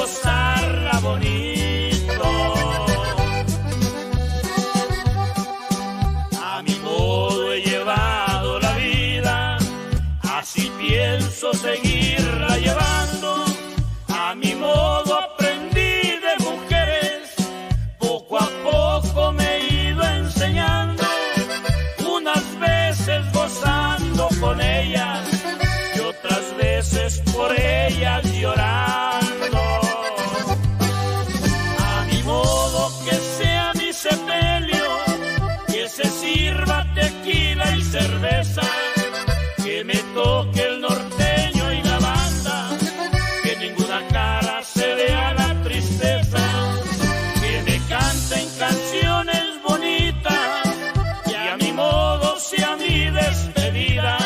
gozarla bonito. A mi modo he llevado la vida, así pienso seguirla llevando. A mi modo aprendí de mujeres, poco a poco me he ido enseñando. Unas veces gozando con ellas y otras veces por ellas llorando. A mi modo que sea mi sepelio, que se sirva tequila y cerveza, que me toque el norteño y la banda, que ninguna cara se vea la tristeza, que me canten canciones bonitas, que a mi modo sea mi despedida,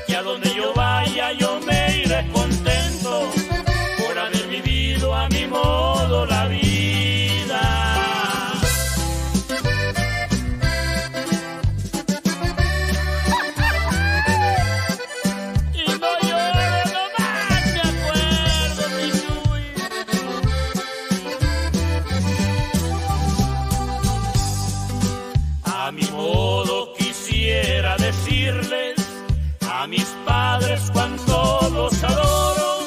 que a donde yo vaya yo me iré contento por haber vivido a mi modo la vida. Y no lloro, nomás me acuerdo, mi Chuy. A mi modo quisiera decirles a mis padres cuánto los adoro,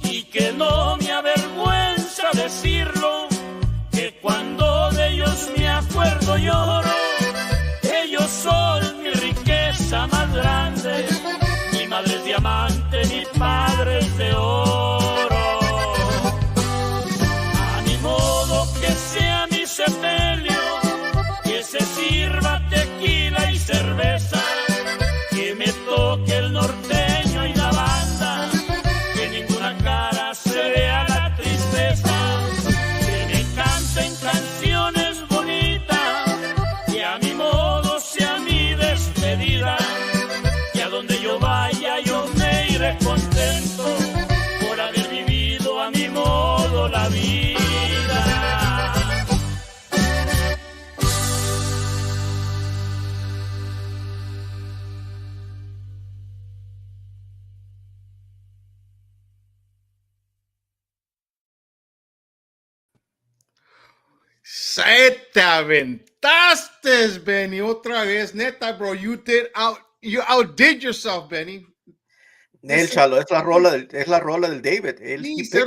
y que no me avergüenza decirlo, que cuando de ellos me acuerdo lloro. Ellos son mi riqueza más grande, mi madre es diamante, mi padre es de oro. A mi modo que sea mi sepelio, que se sirva tequila y cerveza, que me toque el norteño y la banda, que ninguna cara se vea la tristeza, que me canten canciones bonitas, que a mi modo sea mi despedida, que a donde yo vaya yo me iré contento por haber vivido a mi modo la vida. Se te aventaste, Benny, otra vez, neta, bro. You outdid yourself, Benny. Nel, Chalo, es la rola del David. Dice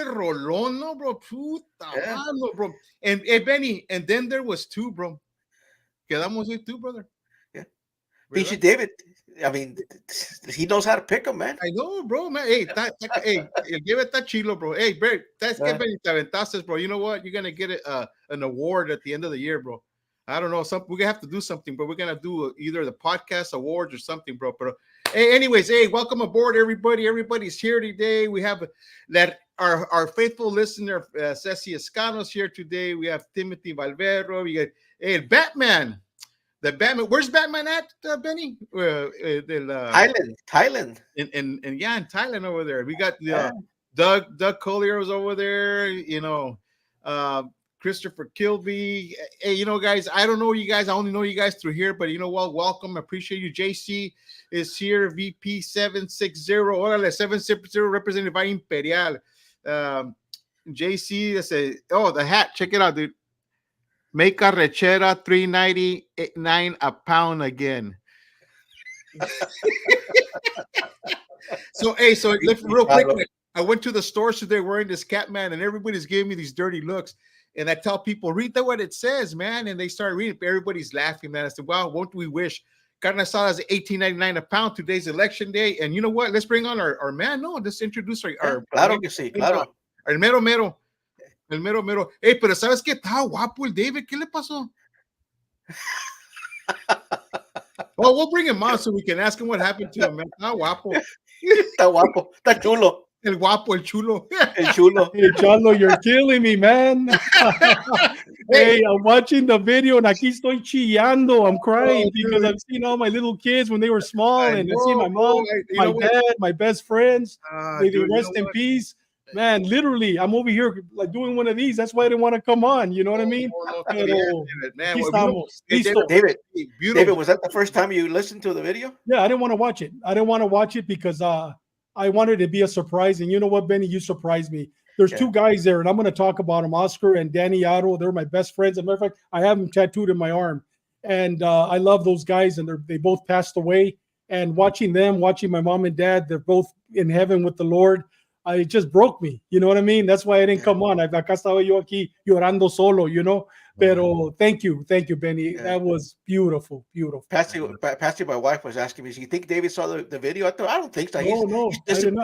rolón, no, bro. Puta, Yeah. mano, bro. And Benny, and then there was two, bro. Quedamos ahí two, brother. Yeah. ¿Verdad? Pinche David. I mean, he knows how to pick them, man. I know, bro, man. Hey, hey, el David está chilo, bro. Hey, Bert, that's que Benny te aventaste, bro. You know what? You're gonna get an award at the end of the year, bro. I don't know. We're gonna have to do something, but we're gonna do either the podcast awards or something, bro. But hey, anyways, hey, welcome aboard, everybody. Everybody's here today. We have that our faithful listener, Ceci Escano's here today. We have Timothy Valvero. We got Batman. The Batman. Where's Batman at, Benny? Thailand. In Thailand over there. We got Doug Collier's over there. You know, Christopher Kilby. Hey, you know, guys, I don't know you guys. I only know you guys through here, but you know what? Welcome. I appreciate you. JC is here. VP 760. Órale, 760 represented by Imperial. JC, the hat. Check it out, dude. Make a rechera $3.99 a pound again. So real quick, I went to the store today wearing this Catman, and everybody's giving me these dirty looks. And I tell people, read what it says, man. And they start reading. Everybody's laughing, man. I said, wow, won't we wish? Carne asada is $18.99 a pound. Today's election day. And you know what? Let's bring on our man. No, let's introduce our Claro que sí, claro. El mero mero. El mero mero. Hey, pero ¿sabes qué? Está guapo el David. ¿Qué le pasó? Well, we'll bring him on so we can ask him what happened to him, man. Está guapo. Está guapo. Está chulo. El guapo, el chulo. El chulo. Hey, Chalo, you're killing me, man. Hey, I'm watching the video and aquí estoy chillando. I'm crying because I've seen all my little kids when they were small, and I see my mom, my dad, my best friends. May they rest in peace. Man, literally, I'm over here like doing one of these. That's why I didn't want to come on. You know what I mean? David, was that the first time you listened to the video? Yeah, I didn't want to watch it. I didn't want to watch it because I wanted it to be a surprise. And you know what, Benny? You surprised me. There's two guys there, and I'm going to talk about them, Oscar and Danny Otto. They're my best friends. As a matter of fact, I have them tattooed in my arm. And I love those guys, and they both passed away. And watching them, watching my mom and dad, they're both in heaven with the Lord. It just broke me. You know what I mean? That's why I didn't come on. Acá estaba yo aquí llorando solo, you know? Pero thank you, Benny. Yeah. That was beautiful. Patsy, my wife was asking me, "Do you think David saw the video?" I don't think so. No,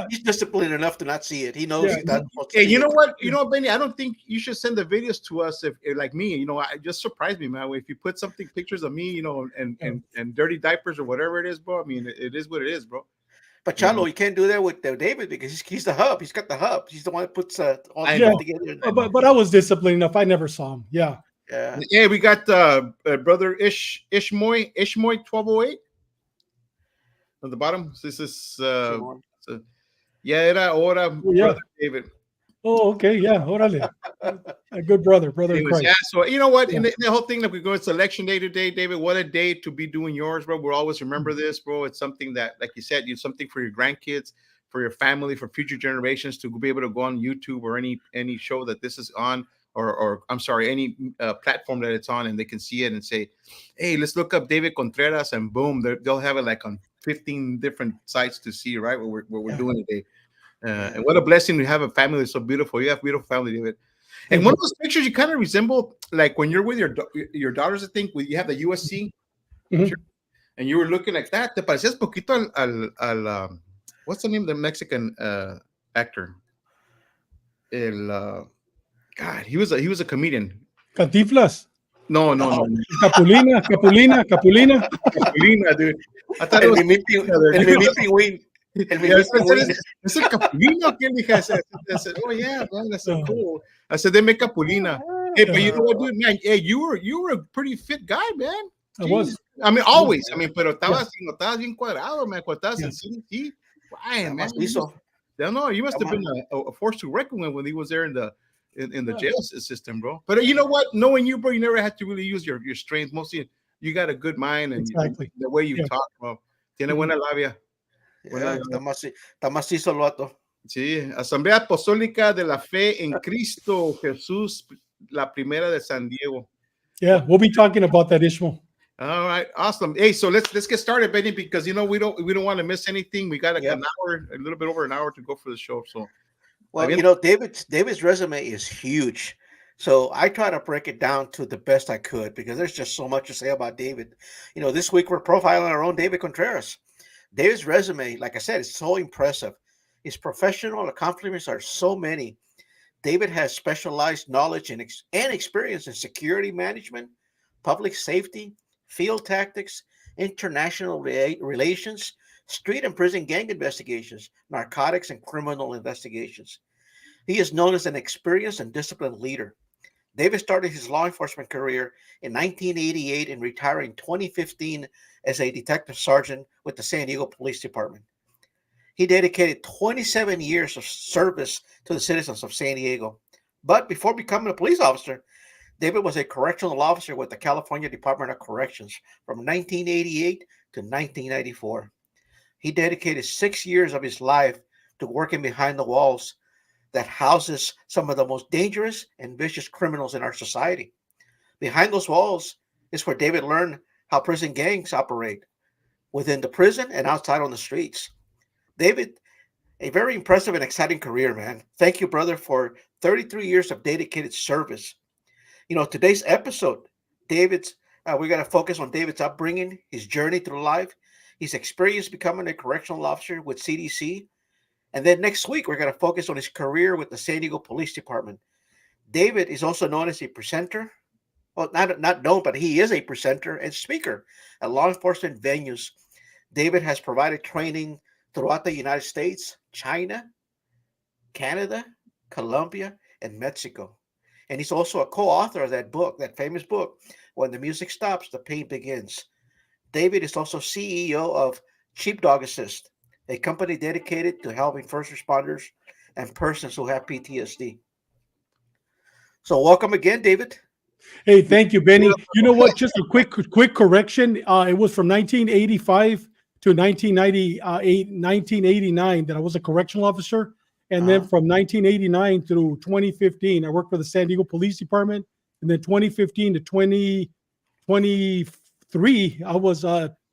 he's disciplined enough to not see it. He knows. Yeah, hey, you know what? You know, Benny, I don't think you should send the videos to us if like me. You know, I just surprised me, man. If you put pictures of me, you know, and dirty diapers or whatever it is, bro. I mean, it is what it is, bro. But Chalo, you can't do that with David because he's the hub. He's got the hub. He's the one that puts all the together. But I was disciplined enough. I never saw him. Yeah. Yeah, we got brother Ishmoy 1208 on the bottom. This is era hora, brother David. Oh, okay, yeah, órale. A good brother in Christ. Yeah, so you know what? In the whole thing that we're going to election day today, David, what a day to be doing yours, bro. We'll always remember this, bro. It's something that, like you said, you something for your grandkids, for your family, for future generations to be able to go on YouTube or any show that this is on. Or I'm sorry, any platform that it's on, and they can see it and say, "Hey, let's look up David Contreras," and boom, they'll have it like on 15 different sites to see, right? What we're doing today, and what a blessing to have a family that's so beautiful. You have a beautiful family, David. And one of those pictures you kind of resemble, like when you're with your daughters, I think, you have the USC picture, and you were looking like that. Te parecías poquito al what's the name of the Mexican actor? God, he was a comedian. Cantinflas. No. Capulina, dude. I thought it was Es el Capulino que dije. I said, oh yeah, man, that's so cool. I said they make Capulina. Hey, but you know what, dude, man? Hey, you were a pretty fit guy, man. I was. I mean, always. I mean, pero estabas bien cuadrado, man. Cuando estabas en CDC, man. No, you must have been a force to reckon with when he was there in the jail system, bro. But you know what? Knowing you, bro, you never had to really use your strength. Mostly, you got a good mind, and the way you talk, bro. Tiene buena labia. Está macizo el vato. Sí, Asamblea Apostólica de la Fe en Cristo Jesús, la primera de San Diego. Yeah, we'll be talking about that, Ishmael. All right, awesome. Hey, so let's get started, Benny, because you know we don't want to miss anything. We got an hour, a little bit over an hour to go for the show. So, well, you know, David's resume is huge. So I try to break it down to the best I could because there's just so much to say about David. You know, this week we're profiling our own David Contreras. David's resume, like I said, is so impressive. His professional accomplishments are so many. David has specialized knowledge and experience in security management, public safety, field tactics, international relations, street and prison gang investigations, narcotics, and criminal investigations. He is known as an experienced and disciplined leader. David started his law enforcement career in 1988 and retired in 2015 as a detective sergeant with the San Diego Police Department. He dedicated 27 years of service to the citizens of San Diego. But before becoming a police officer, David was a correctional officer with the California Department of Corrections from 1988 to 1994. He dedicated 6 years of his life to working behind the walls that houses some of the most dangerous and vicious criminals in our society. Behind those walls is where David learned how prison gangs operate within the prison and outside on the streets. David, a very impressive and exciting career, man. Thank you, brother, for 33 years of dedicated service. You know, today's episode, we're going to focus on David's upbringing, his journey through life, his experience becoming a correctional officer with CDC. And then next week, we're going to focus on his career with the San Diego Police Department. David is also known as a presenter. Well, not known, but he is a presenter and speaker at law enforcement venues. David has provided training throughout the United States, China, Canada, Colombia, and Mexico. And he's also a co-author of that famous book, When the Music Stops, the Pain Begins. David is also CEO of Sheepdog Assist, a company dedicated to helping first responders and persons who have PTSD. So welcome again, David. Hey, thank you, Benny. You know what? Just a quick correction. It was from 1985 to 1989 that I was a correctional officer. And then from 1989 through 2015, I worked for the San Diego Police Department. And then 2015 to 2023, I was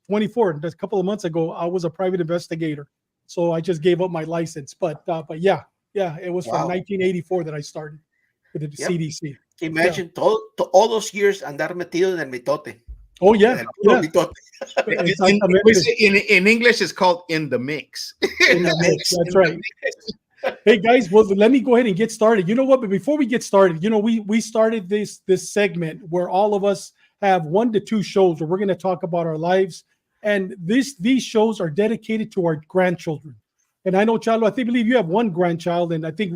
24. Just a couple of months ago, I was a private investigator. So I just gave up my license. But yeah, it was from 1984 that I started with the CDC. Imagine all those years andar metido en el mitote. Oh, yeah. In English, it's called in the mix. In the mix. That's right. Hey, guys, well, let me go ahead and get started. You know what? But before we get started, we started this segment where all of us have 1 to 2 shows where we're going to talk about our lives. And these shows are dedicated to our grandchildren. And I know, Chalo, I believe you have 1 grandchild, and I think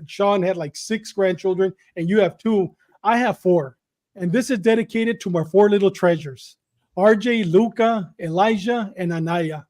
Sean had like 6 grandchildren, and you have 2. I have 4. And this is dedicated to my 4 little treasures, RJ, Luca, Elijah, and Anaya.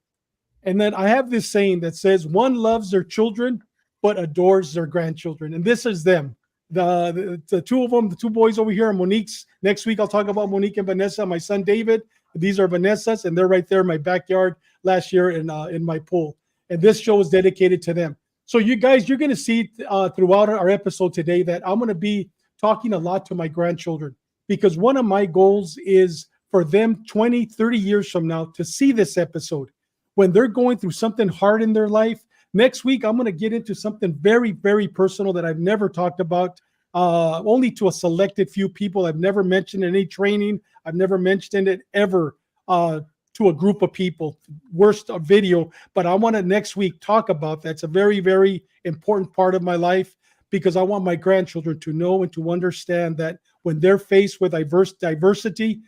And then I have this saying that says, one loves their children, but adores their grandchildren. And this is them. The 2 of them, the 2 boys over here are Monique's. Next week, I'll talk about Monique and Vanessa. My son, David. These are Vanessa's, and they're right there in my backyard last year in my pool. And this show is dedicated to them. So you guys, you're going to see throughout our episode today that I'm going to be talking a lot to my grandchildren, because one of my goals is for them 20, 30 years from now to see this episode when they're going through something hard in their life. Next week, I'm going to get into something very, very personal that I've never talked about, only to a selected few people. I've never mentioned in any training. I've never mentioned it ever to a group of people. Worst video, but I want to next week talk about that. It's a very, very important part of my life, because I want my grandchildren to know and to understand that when they're faced with adversity,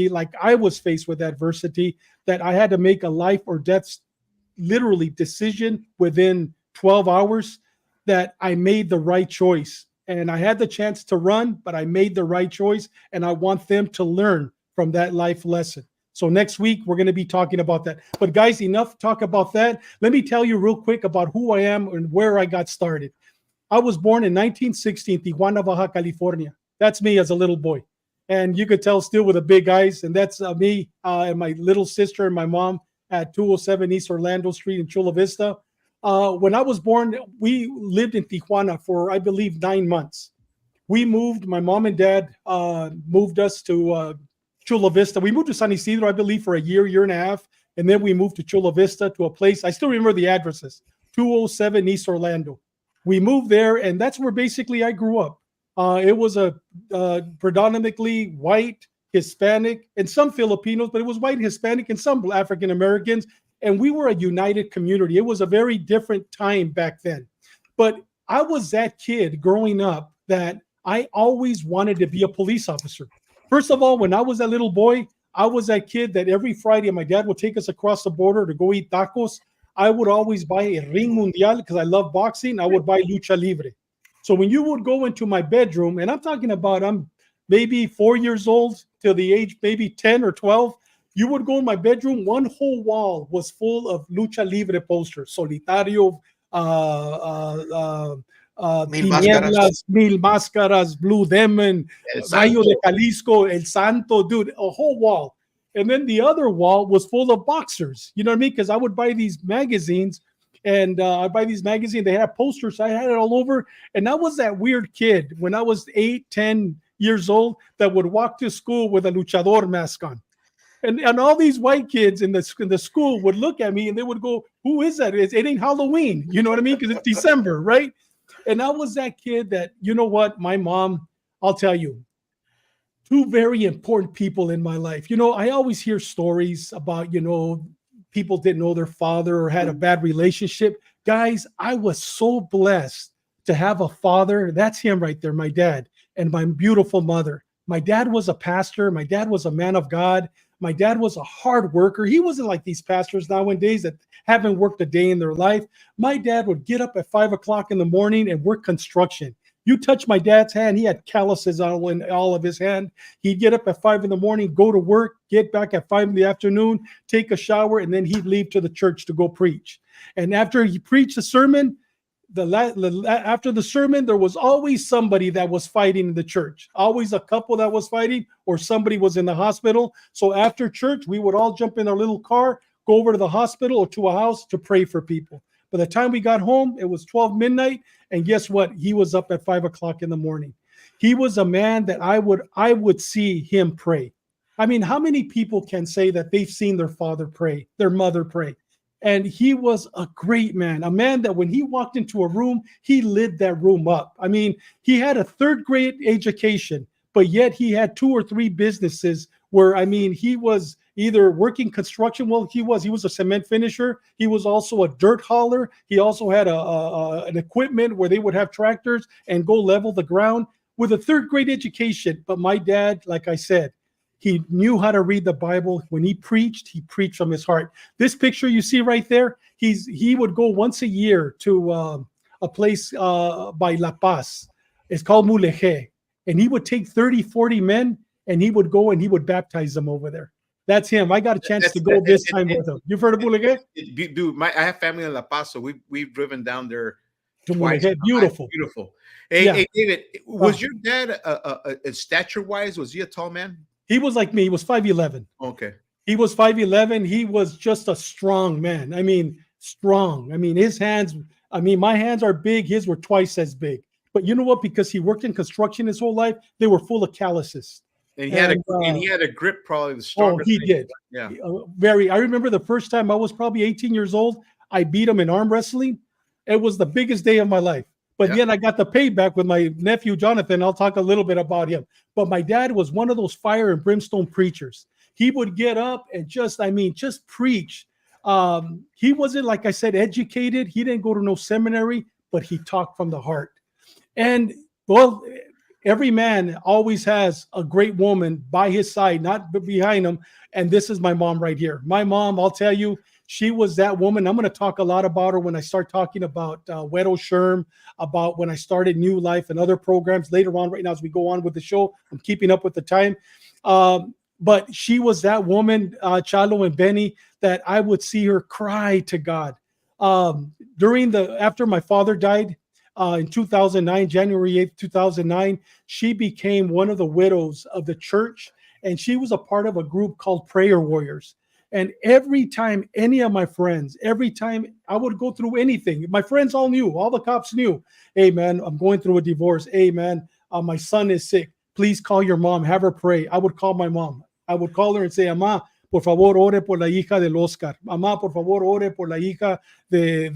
like I was faced with adversity, that I had to make a life or death literally decision within 12 hours, that I made the right choice. And I had the chance to run, but I made the right choice. And I want them to learn from that life lesson. So next week, we're going to be talking about that. But guys, enough talk about that. Let me tell you real quick about who I am and where I got started. I was born in 1960 in Tijuana, Baja California. That's me as a little boy. And you could tell still with the big eyes. And that's me and my little sister and my mom at 207 East Orlando Street in Chula Vista. When I was born, we lived in Tijuana for, I believe, 9 months. We moved, my mom and dad moved us to Chula Vista. We moved to San Isidro, I believe, for a year and a half. And then we moved to Chula Vista, to a place, I still remember the addresses, 207 East Orlando. We moved there, and that's where basically I grew up. It was a predominantly white, Hispanic, and some Filipinos, but it was white, Hispanic, and some African Americans. And we were a united community. It was a very different time back then. But I was that kid growing up that I always wanted to be a police officer. First of all, when I was that little boy, I was that kid that every Friday my dad would take us across the border to go eat tacos. I would always buy a ring mundial because I love boxing. I would buy lucha libre. So when you would go into my bedroom, and I'm talking about I'm maybe 4 years old till the age maybe 10 or 12, you would go in my bedroom, one whole wall was full of lucha libre posters, Solitario, Mil Máscaras, Blue Demon, Rayo de Jalisco, El Santo, dude, a whole wall. And then the other wall was full of boxers. You know what I mean? Because I would buy these magazines, and I buy these magazines. They had posters. I had it all over. And I was that weird kid when I was 8, 10 years old that would walk to school with a luchador mask on. And all these white kids in the school would look at me and they would go, "Who is that? It ain't Halloween." You know what I mean? Because it's December, right? And I was that kid that, you know what, my mom, I'll tell you, 2 very important people in my life. You know, I always hear stories about, people didn't know their father or had a bad relationship. Guys, I was so blessed to have a father. That's him right there, my dad, and my beautiful mother. My dad was a pastor. My dad was a man of God. My dad was a hard worker. He wasn't like these pastors nowadays that haven't worked a day in their life. My dad would get up at 5 o'clock in the morning and work construction. You touch my dad's hand, he had calluses on all of his hand. He'd get up at 5 in the morning, go to work, get back at 5 in the afternoon, take a shower, and then he'd leave to the church to go preach. And after he preached a sermon, after the sermon, there was always somebody that was fighting in the church, always a couple that was fighting, or somebody was in the hospital. So after church, we would all jump in our little car, go over to the hospital or to a house to pray for people. By the time we got home, it was 12 midnight. And guess what? He was up at 5 o'clock in the morning. He was a man that I would see him pray. I mean, how many people can say that they've seen their father pray, their mother pray? And he was a great man, a man that when he walked into a room, he lit that room up. I mean, he had a third grade education, but yet he had 2 or 3 businesses where, I mean, he was either working construction. Well, he was a cement finisher. He was also a dirt hauler. He also had an equipment where they would have tractors and go level the ground with a third grade education. But my dad, like I said, he knew how to read the Bible. When he preached from his heart. This picture you see right there, he would go once a year to a place by La Paz. It's called Mulegé. And he would take 30, 40 men, and he would go and he would baptize them over there. That's him. I got a chance to go this time with him. You've heard of Mulegé? Dude, I have family in La Paz, so we've driven down there twice. Beautiful. Beautiful. Hey, yeah. Hey, David, was your dad a stature-wise, was he a tall man? He was like me. He was 5'11". Okay. He was 5'11". He was just a strong man. I mean, strong. I mean, his hands, my hands are big. His were twice as big. But you know what? Because he worked in construction his whole life, they were full of calluses. And he had a grip, probably the strongest. Oh, he did. Yeah. I remember the first time I was probably 18 years old. I beat him in arm wrestling. It was the biggest day of my life. But yet I got the payback with my nephew, Jonathan. I'll talk a little bit about him. But my dad was one of those fire and brimstone preachers. He would get up and just preach. He wasn't, like I said, educated. He didn't go to no seminary, but he talked from the heart. And, well, every man always has a great woman by his side, not behind him. And this is my mom right here. My mom, I'll tell you, she was that woman. I'm going to talk a lot about her when I start talking about Huero, Sherm, about when I started New Life and other programs later on. Right now, as we go on with the show, I'm keeping up with the time. But she was that woman, Chalo and Benny, that I would see her cry to God. After my father died in 2009, January 8th, 2009, she became one of the widows of the church. And she was a part of a group called Prayer Warriors. And every time any of my friends, every time I would go through anything, my friends all knew, all the cops knew, hey, man, I'm going through a divorce. Hey, man, my son is sick. Please call your mom. Have her pray. I would call my mom. I would call her and say, Mamá, por favor, ore por la hija del Oscar. Mamá, por favor, ore por la hija de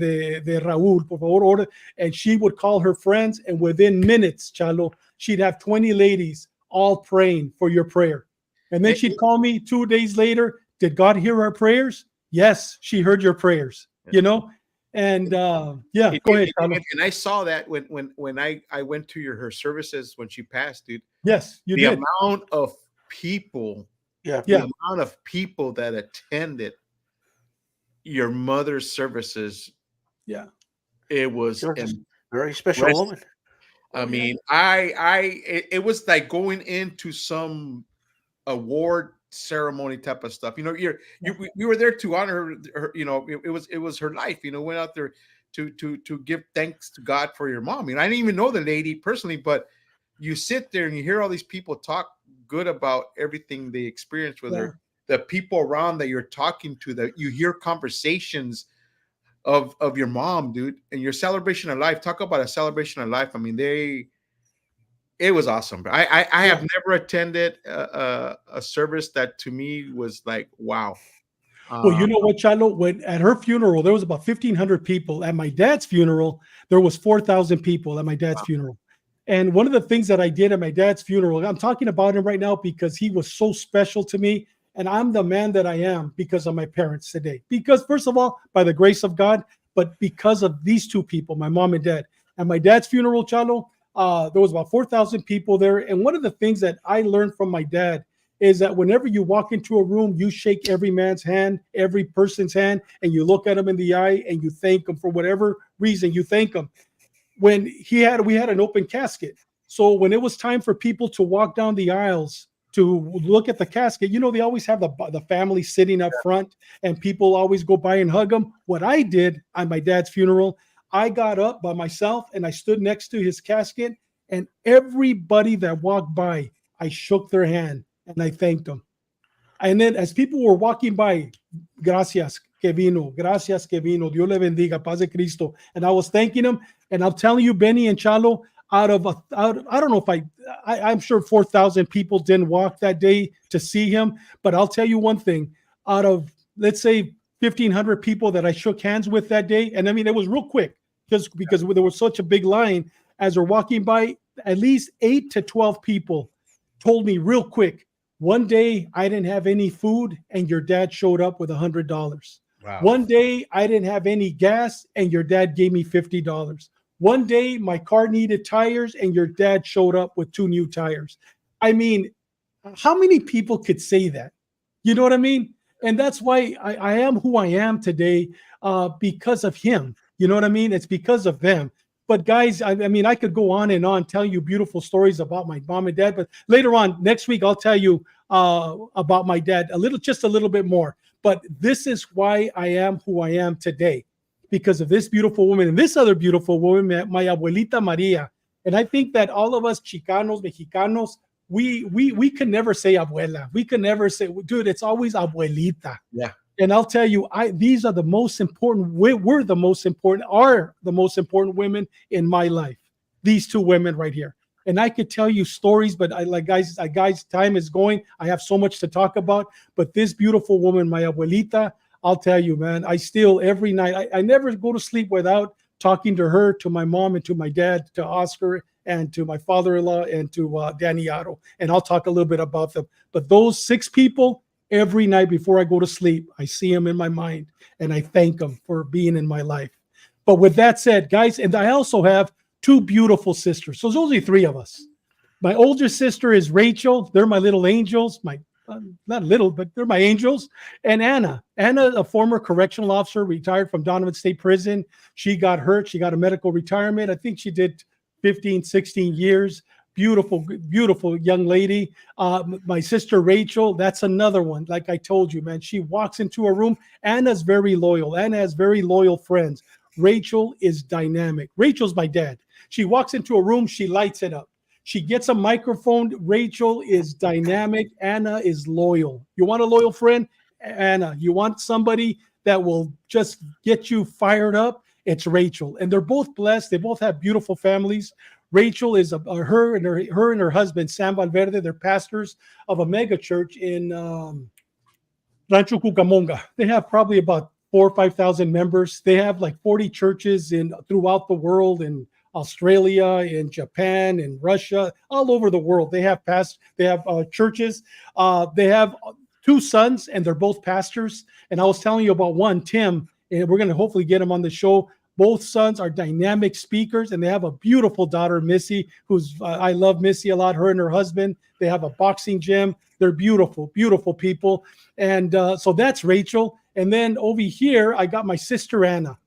Raul. Por favor, ore. And she would call her friends. And within minutes, Chalo, she'd have 20 ladies all praying for your prayer. And then she'd call me 2 days later. Did God hear our prayers? Yes, she heard your prayers, you know? And go ahead, Carlos. And I saw that when I went to her services when she passed, dude. Yes, you did. The amount of people, the amount of people that attended your mother's services. Yeah. It was a very special woman. I mean, it was like going into some award ceremony type of stuff. You know, we were there to honor her. You know, it was her life. You know, went out there to give thanks to God for your mom. You know, I didn't even know the lady personally, but you sit there and you hear all these people talk good about everything they experienced with her. The people around that you're talking to, that you hear conversations of your mom, dude, and your celebration of life. Talk about a celebration of life. I mean, it was awesome. I have never attended a service that to me was like, wow. Well, you know what, Chalo? When at her funeral, there was about 1,500 people. At my dad's funeral, there was 4,000 people at my dad's funeral. And one of the things that I did at my dad's funeral, I'm talking about him right now because he was so special to me. And I'm the man that I am because of my parents today. Because first of all, by the grace of God, but because of these two people, my mom and dad. At my dad's funeral, Chalo, there was about 4,000 people there. And one of the things that I learned from my dad is that whenever you walk into a room, you shake every man's hand, every person's hand, and you look at them in the eye and you thank them for whatever reason you thank them. When we had an open casket. So when it was time for people to walk down the aisles to look at the casket, you know, they always have the family sitting up front and people always go by and hug them. What I did on my dad's funeral, I got up by myself and I stood next to his casket, and everybody that walked by, I shook their hand and I thanked them. And then as people were walking by, gracias, que vino. Gracias que vino. Dios le bendiga. Paz de Cristo. And I was thanking him. And I'm telling you, Benny and Chalo, I don't know if I'm sure 4,000 people didn't walk that day to see him. But I'll tell you one thing. Out of, let's say, 1,500 people that I shook hands with that day. And I mean, it was real quick because there was such a big line. As we're walking by, at least 8 to 12 people told me real quick, one day I didn't have any food and your dad showed up with $100. Wow. One day I didn't have any gas and your dad gave me $50. One day my car needed tires and your dad showed up with 2 new tires. I mean, how many people could say that? You know what I mean? And that's why I am who I am today, because of him. You know what I mean? It's because of them. But guys, I mean, I could go on and on telling you beautiful stories about my mom and dad. But later on, next week, I'll tell you about my dad just a little bit more. But this is why I am who I am today, because of this beautiful woman and this other beautiful woman, my abuelita Maria. And I think that all of us Chicanos, Mexicanos, we can never say abuela. We can never say, dude, it's always abuelita. Yeah. And I'll tell you, these are the most important. Are the most important women in my life. These 2 women right here. And I could tell you stories, but guys, time is going. I have so much to talk about. But this beautiful woman, my abuelita, I'll tell you, man, I still every night, I never go to sleep without talking to her, to my mom, and to my dad, to Oscar, and to my father-in-law, and to Danny Otto. And I'll talk a little bit about them. But those 6 people, every night before I go to sleep, I see them in my mind and I thank them for being in my life. But with that said, guys, and I also have 2 beautiful sisters. So there's only 3 of us. My older sister is Rachel. They're my little angels. Not little, but they're my angels. And Anna, a former correctional officer, retired from Donovan State Prison. She got hurt. She got a medical retirement. I think she did 15, 16 years. Beautiful, beautiful young lady. My sister Rachel, that's another one. Like I told you, man, she walks into a room. Anna's very loyal. Anna has very loyal friends. Rachel is dynamic. Rachel's my dad. She walks into a room, she lights it up. She gets a microphone. Rachel is dynamic. Anna is loyal. You want a loyal friend? Anna. You want somebody that will just get you fired up? It's Rachel. And they're both blessed. They both have beautiful families. Rachel is her and her husband, Sam Valverde. They're pastors of a mega church in Rancho Cucamonga. They have probably about 4,000 or 5,000 members. They have like 40 churches throughout the world, in Australia, in Japan, in Russia, all over the world. They have churches. They have 2 sons, and they're both pastors. And I was telling you about one, Tim, and we're going to hopefully get him on the show. Both sons are dynamic speakers, and they have a beautiful daughter, Missy, I love Missy a lot, her and her husband. They have a boxing gym. They're beautiful, beautiful people. And so that's Rachel. And then over here, I got my sister, Anna.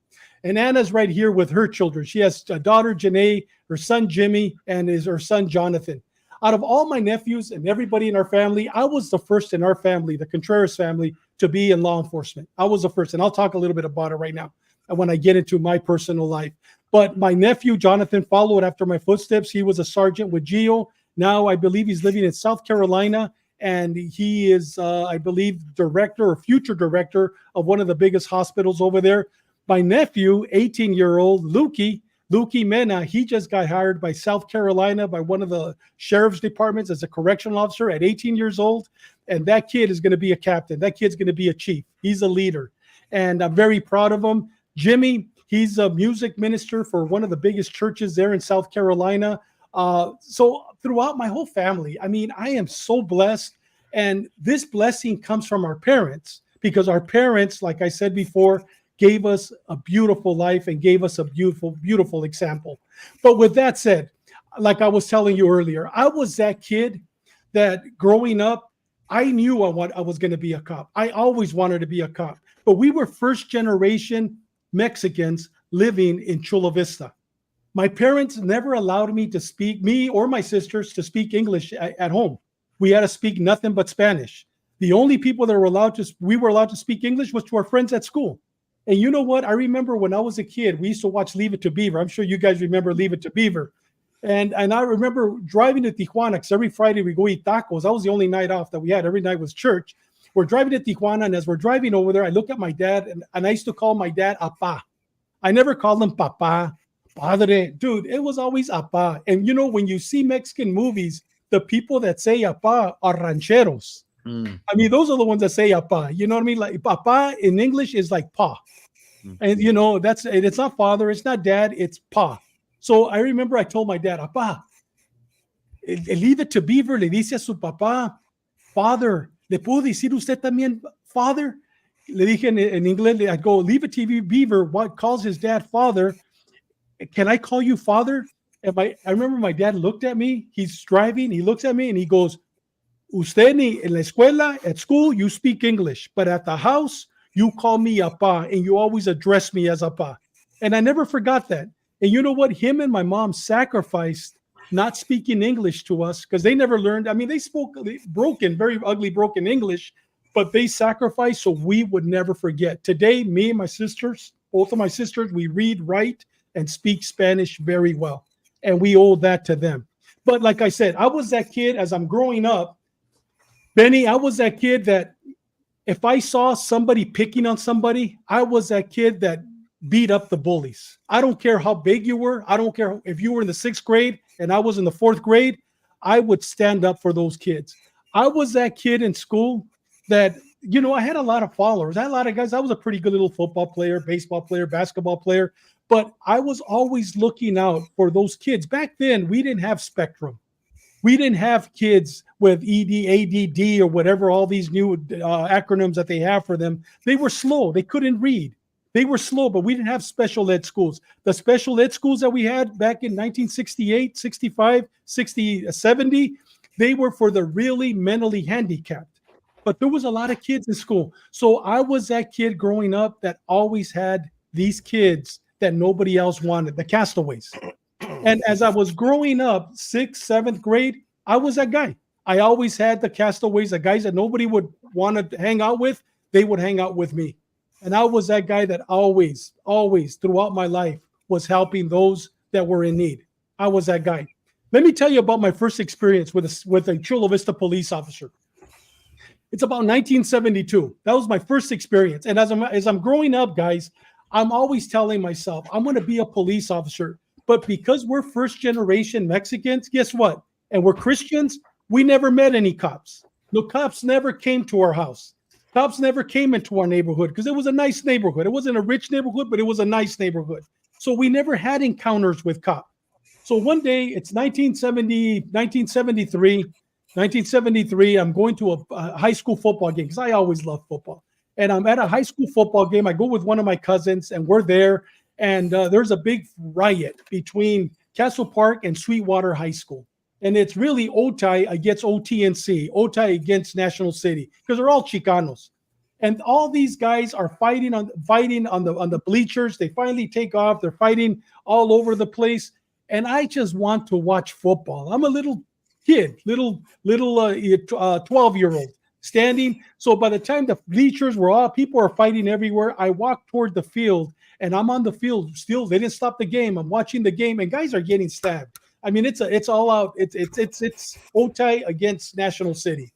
And Anna's right here with her children. She has a daughter, Janae, her son, Jimmy, and her son, Jonathan. Out of all my nephews and everybody in our family, I was the first in our family, the Contreras family, to be in law enforcement. I was the first, and I'll talk a little bit about it right now when I get into my personal life. But my nephew, Jonathan, followed after my footsteps. He was a sergeant with GEO. Now I believe he's living in South Carolina, and he is, I believe, director or future director of one of the biggest hospitals over there. My nephew, 18-year-old Lukey Mena, he just got hired by South Carolina by one of the sheriff's departments as a correctional officer at 18 years old. And that kid is going to be a captain. That kid's going to be a chief. He's a leader. And I'm very proud of him. Jimmy, he's a music minister for one of the biggest churches there in South Carolina. So throughout my whole family, I mean, I am so blessed. And this blessing comes from our parents, because our parents, like I said before, gave us a beautiful life and gave us a beautiful, beautiful example. But with that said, like I was telling you earlier, I was that kid that growing up, I knew I was going to be a cop. I always wanted to be a cop. But we were first generation Mexicans living in Chula Vista. My parents never allowed me or my sisters to speak English at home. We had to speak nothing but Spanish. The only people that we were allowed to speak English was to our friends at school. And you know what? I remember when I was a kid, we used to watch Leave It to Beaver. I'm sure you guys remember Leave It to Beaver. And I remember driving to Tijuana, because every Friday we go eat tacos. That was the only night off that we had. Every night was church. we're driving to Tijuana, and as we're driving over there, I look at my dad, and I used to call my dad Apa. I never called him Papa, Padre. Dude, it was always Apa. And when you see Mexican movies, the people that say Apa are rancheros. I mean, those are the ones that say Apa. You know what I mean? Like Papa in English is like Pa. And it's not father, it's not dad, it's Pa. So I remember I told my dad, Apa, leave it to Beaver, le dice a su papá, father, ¿le puedo decir usted también, father? Le dije en inglés, I go, leave it to Beaver, what calls his dad father. Can I call you father? And I remember my dad looked at me, he's driving, he looks at me and he goes, usted en la escuela, at school, you speak English, but at the house, you call me Apa, and you always address me as Apa. And I never forgot that. And you know what? Him and my mom sacrificed not speaking English to us because they never learned. I mean, they spoke broken, very ugly, broken English, but they sacrificed so we would never forget. Today, me and my sisters, both of my sisters, we read, write, and speak Spanish very well. And we owe that to them. But like I said, I was that kid as I'm growing up. Benny, I was that kid that if I saw somebody picking on somebody, I was that kid that beat up the bullies. I don't care how big you were. I don't care if you were in the 6th grade and I was in the 4th grade. I would stand up for those kids. I was that kid in school that, I had a lot of followers. I had a lot of guys. I was a pretty good little football player, baseball player, basketball player, but I was always looking out for those kids. Back then, we didn't have Spectrum. We didn't have kids with ED, ADD, or whatever, all these new acronyms that they have for them. They were slow. They couldn't read. They were slow, but we didn't have special ed schools. The special ed schools that we had back in 1968, 65, 60, 70, they were for the really mentally handicapped. But there was a lot of kids in school. So I was that kid growing up that always had these kids that nobody else wanted, the castaways. And as I was growing up, 6th, 7th grade, I was that guy. I always had the castaways, the guys that nobody would want to hang out with. They would hang out with me. And I was that guy that always throughout my life was helping those that were in need. I was that guy. Let me tell you about my first experience with a Chula Vista police officer. It's about 1972. That was my first experience. And as I'm growing up, guys, I'm always telling myself, I'm going to be a police officer. But because we're first generation Mexicans, guess what? And we're Christians, we never met any cops. No cops never came to our house. Cops never came into our neighborhood because it was a nice neighborhood. It wasn't a rich neighborhood, but it was a nice neighborhood. So we never had encounters with cops. So one day, it's 1973, I'm going to a high school football game because I always loved football. And I'm at a high school football game. I go with one of my cousins, and we're there. And there's a big riot between Castle Park and Sweetwater High School. And it's really Otay against OTNC, Otay against National City, because they're all Chicanos. And all these guys are fighting on the bleachers. They finally take off. They're fighting all over the place. And I just want to watch football. I'm a little kid, little 12-year-old standing. So by the time the bleachers were all, people are fighting everywhere. I walk toward the field. And I'm on the field still. They didn't stop the game. I'm watching the game, and guys are getting stabbed. I mean, it's all out. It's Otay against National City.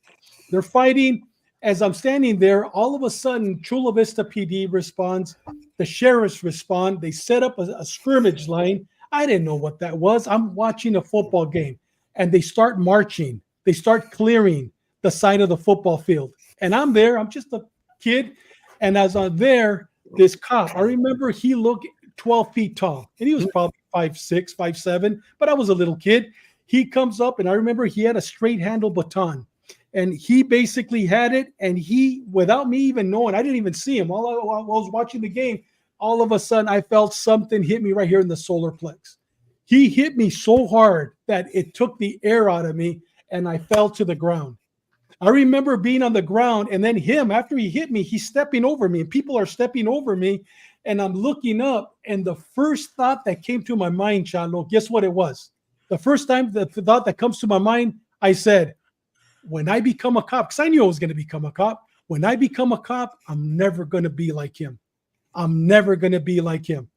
They're fighting. As I'm standing there, all of a sudden, Chula Vista PD responds. The sheriffs respond. They set up a scrimmage line. I didn't know what that was. I'm watching a football game, and they start marching. They start clearing the side of the football field, and I'm there. I'm just a kid, and as I'm there, this cop, I remember he looked 12 feet tall, and he was probably 5'6", 5'7", but I was a little kid. He comes up, and I remember he had a straight handle baton, and he basically had it, and he, without me even knowing, I didn't even see him. While I was watching the game, all of a sudden, I felt something hit me right here in the solar plex. He hit me so hard that it took the air out of me, and I fell to the ground. I remember being on the ground, and then him, after he hit me, he's stepping over me, and people are stepping over me, and I'm looking up, and the first thought that came to my mind, Chalo, guess what it was? The first time the thought that comes to my mind, I said, when I become a cop, because I knew I was going to become a cop, when I become a cop, I'm never going to be like him. I'm never going to be like him.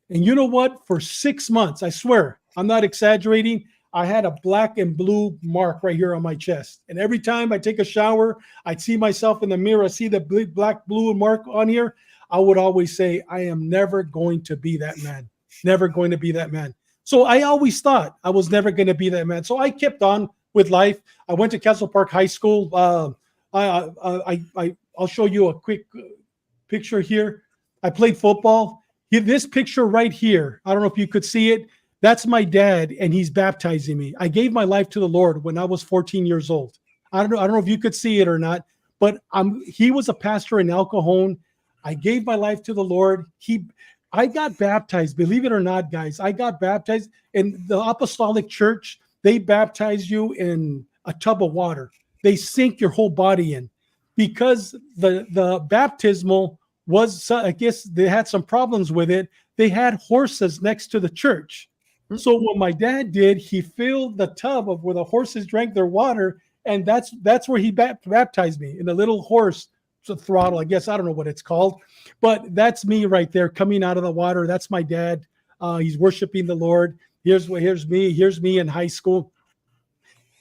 And you know what? For 6 months, I swear, I'm not exaggerating, I had a black and blue mark right here on my chest. And every time I take a shower, I'd see myself in the mirror, I see the black, blue mark on here. I would always say, I am never going to be that man. Never going to be that man. So I always thought I was never going to be that man. So I kept on with life. I went to Castle Park High School. I'll show you a quick picture here. I played football. This picture right here, I don't know if you could see it. That's my dad, and he's baptizing me. I gave my life to the Lord when I was 14 years old. I don't know if you could see it or not, but he was a pastor in El Cajon. I gave my life to the Lord. I got baptized, believe it or not, guys. I got baptized in the Apostolic Church. They baptize you in a tub of water. They sink your whole body in because the baptismal was, I guess they had some problems with it. They had horses next to the church. So what my dad did, he filled the tub of where the horses drank their water, and that's where he baptized me in a little horse throttle, I guess. I don't know what it's called, but that's me right there coming out of the water. That's my dad. He's worshiping the Lord. Here's me in high school.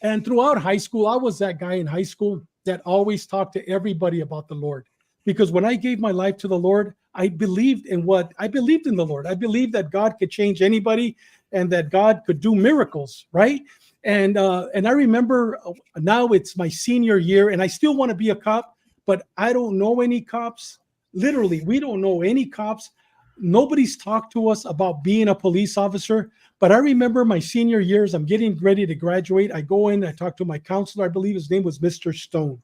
And throughout high school, I was that guy in high school that always talked to everybody about the Lord. Because when I gave my life to the Lord, I believed in the Lord. I believed that God could change anybody and that God could do miracles, right? And I remember now it's my senior year and I still want to be a cop, but I don't know any cops. Literally, we don't know any cops. Nobody's talked to us about being a police officer. But I remember my senior years, I'm getting ready to graduate. I go in, I talk to my counselor. I believe his name was Mr. Stone.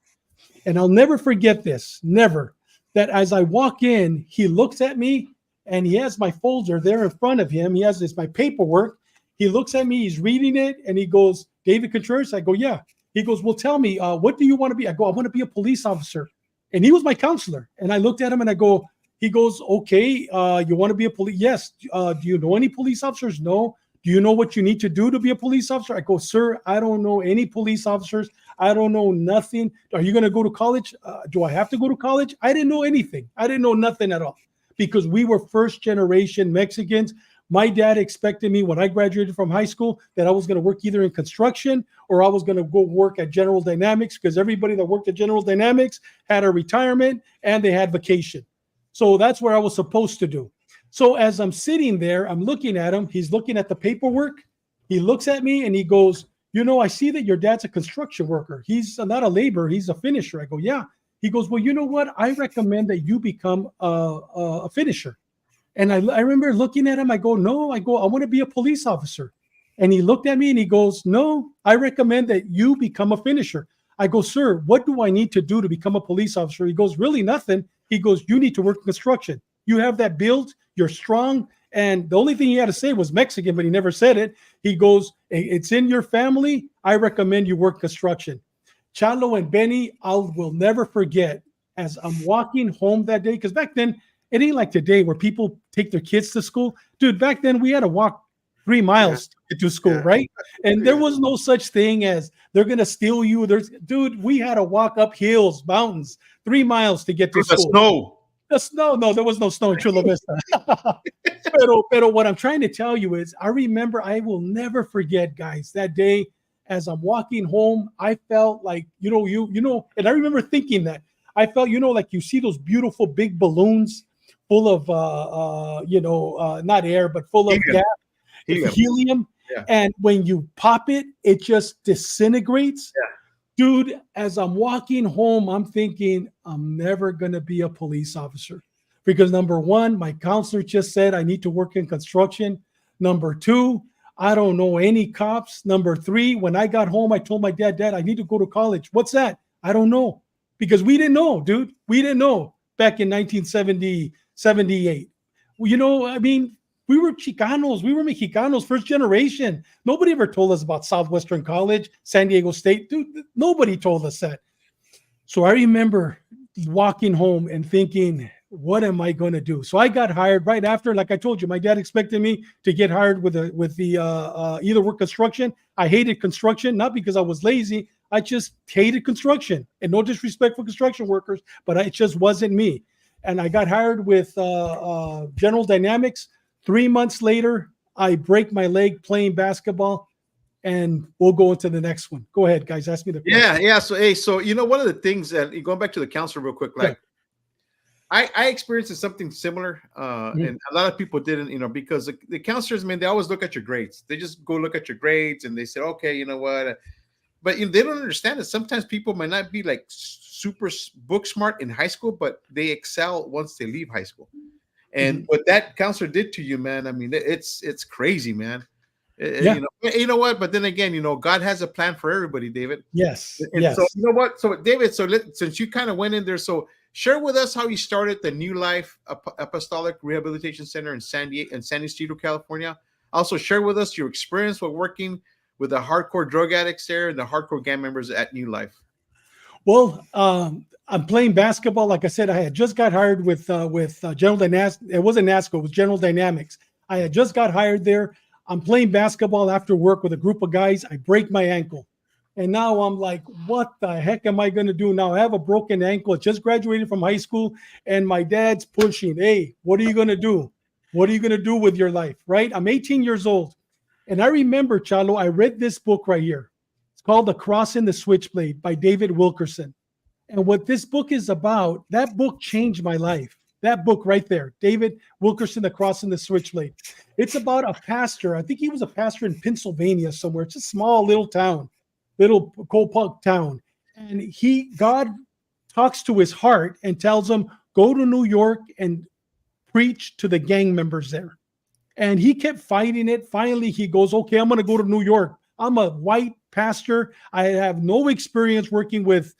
And I'll never forget this, never, that as I walk in, he looks at me and he has my folder there in front of him. He has my paperwork. He looks at me, he's reading it, and he goes, David Contreras? I go, yeah. He goes, well, tell me, what do you want to be? I go, I want to be a police officer. And he was my counselor. And I looked at him and I go, he goes, okay, you want to be a police? Yes. Do you know any police officers? No. Do you know what you need to do to be a police officer? I go, sir, I don't know any police officers. I don't know nothing. Are you going to go to college? Do I have to go to college? I didn't know anything. I didn't know nothing at all because we were first generation Mexicans. My dad expected me when I graduated from high school that I was going to work either in construction or I was going to go work at General Dynamics because everybody that worked at General Dynamics had a retirement and they had vacation. So that's what I was supposed to do. So as I'm sitting there, I'm looking at him. He's looking at the paperwork. He looks at me and he goes, you know, I see that your dad's a construction worker. He's not a laborer. He's a finisher. I go, yeah. He goes, well, you know what? I recommend that you become a finisher. And I remember looking at him. I go, no. I want to be a police officer. And he looked at me and he goes, no, I recommend that you become a finisher. I go, sir, what do I need to do to become a police officer? He goes, really nothing. He goes, you need to work in construction. You have that build. You're strong. And the only thing he had to say was Mexican, but he never said it. He goes, it's in your family. I recommend you work construction. Chalo and Benny, will never forget as I'm walking home that day. Because back then, it ain't like today where people take their kids to school. Dude, back then we had to walk 3 miles to get to school, right? And there was no such thing as they're going to steal you. Dude, we had to walk up hills, mountains, 3 miles to get to school. The snow. No, there was no snow in Chula Vista. Pero what I'm trying to tell you is I remember, I will never forget, guys, that day as I'm walking home, I felt like, you know, and I remember thinking that I felt, like you see those beautiful big balloons full of, not air, but full of gas, helium. Yeah. And when you pop it, it just disintegrates. Yeah. Dude, as I'm walking home, I'm thinking I'm never going to be a police officer because number one, my counselor just said I need to work in construction. Number two, I don't know any cops. Number three, when I got home, I told my dad, I need to go to college. What's that? I don't know because we didn't know, dude. We didn't know back in 1970, 78. We were Chicanos. We were Mexicanos, first generation. Nobody ever told us about Southwestern College, San Diego State. Dude, nobody told us that. So I remember walking home and thinking, what am I going to do? So I got hired right after. Like I told you, my dad expected me to get hired with the either work construction. I hated construction, not because I was lazy. I just hated construction. And no disrespect for construction workers, but it just wasn't me. And I got hired with General Dynamics. 3 months later, I break my leg playing basketball. and we'll go into the next one. Go ahead, guys. Ask me the question. Yeah. So, hey, so one of the things that going back to the counselor real quick, like I experienced something similar, and a lot of people didn't, because the counselors, man, they always look at your grades. They just go look at your grades and they say, okay, you know what? But they don't understand that sometimes people might not be like super book smart in high school, but they excel once they leave high school. And what that counselor did to you, man, I mean, it's crazy, man. You know what? But then again, God has a plan for everybody, David. Yes. And so you know what? So David, since you kind of went in there, so share with us how you started the New Life Apostolic Rehabilitation Center in San Diego, California. Also share with us your experience with working with the hardcore drug addicts there and the hardcore gang members at New Life. Well, I'm playing basketball. Like I said, I had just got hired with General Dynamics. It wasn't NASCO, it was General Dynamics. I had just got hired there. I'm playing basketball after work with a group of guys. I break my ankle. And now I'm like, what the heck am I going to do now? I have a broken ankle. I just graduated from high school, and my dad's pushing, hey, what are you going to do? What are you going to do with your life, right? I'm 18 years old. And I remember, Chalo, I read this book right here. It's called The Cross and The Switchblade by David Wilkerson. And what this book is about, that book changed my life. That book right there, David Wilkerson, The Cross and The Switchblade. It's about a pastor. I think he was a pastor in Pennsylvania somewhere. It's a small little town. Little Copunk town, and God talks to his heart and tells him, go to New York and preach to the gang members there. And he kept fighting it. Finally, he goes, okay, I'm going to go to New York. I'm a white pastor. I have no experience working with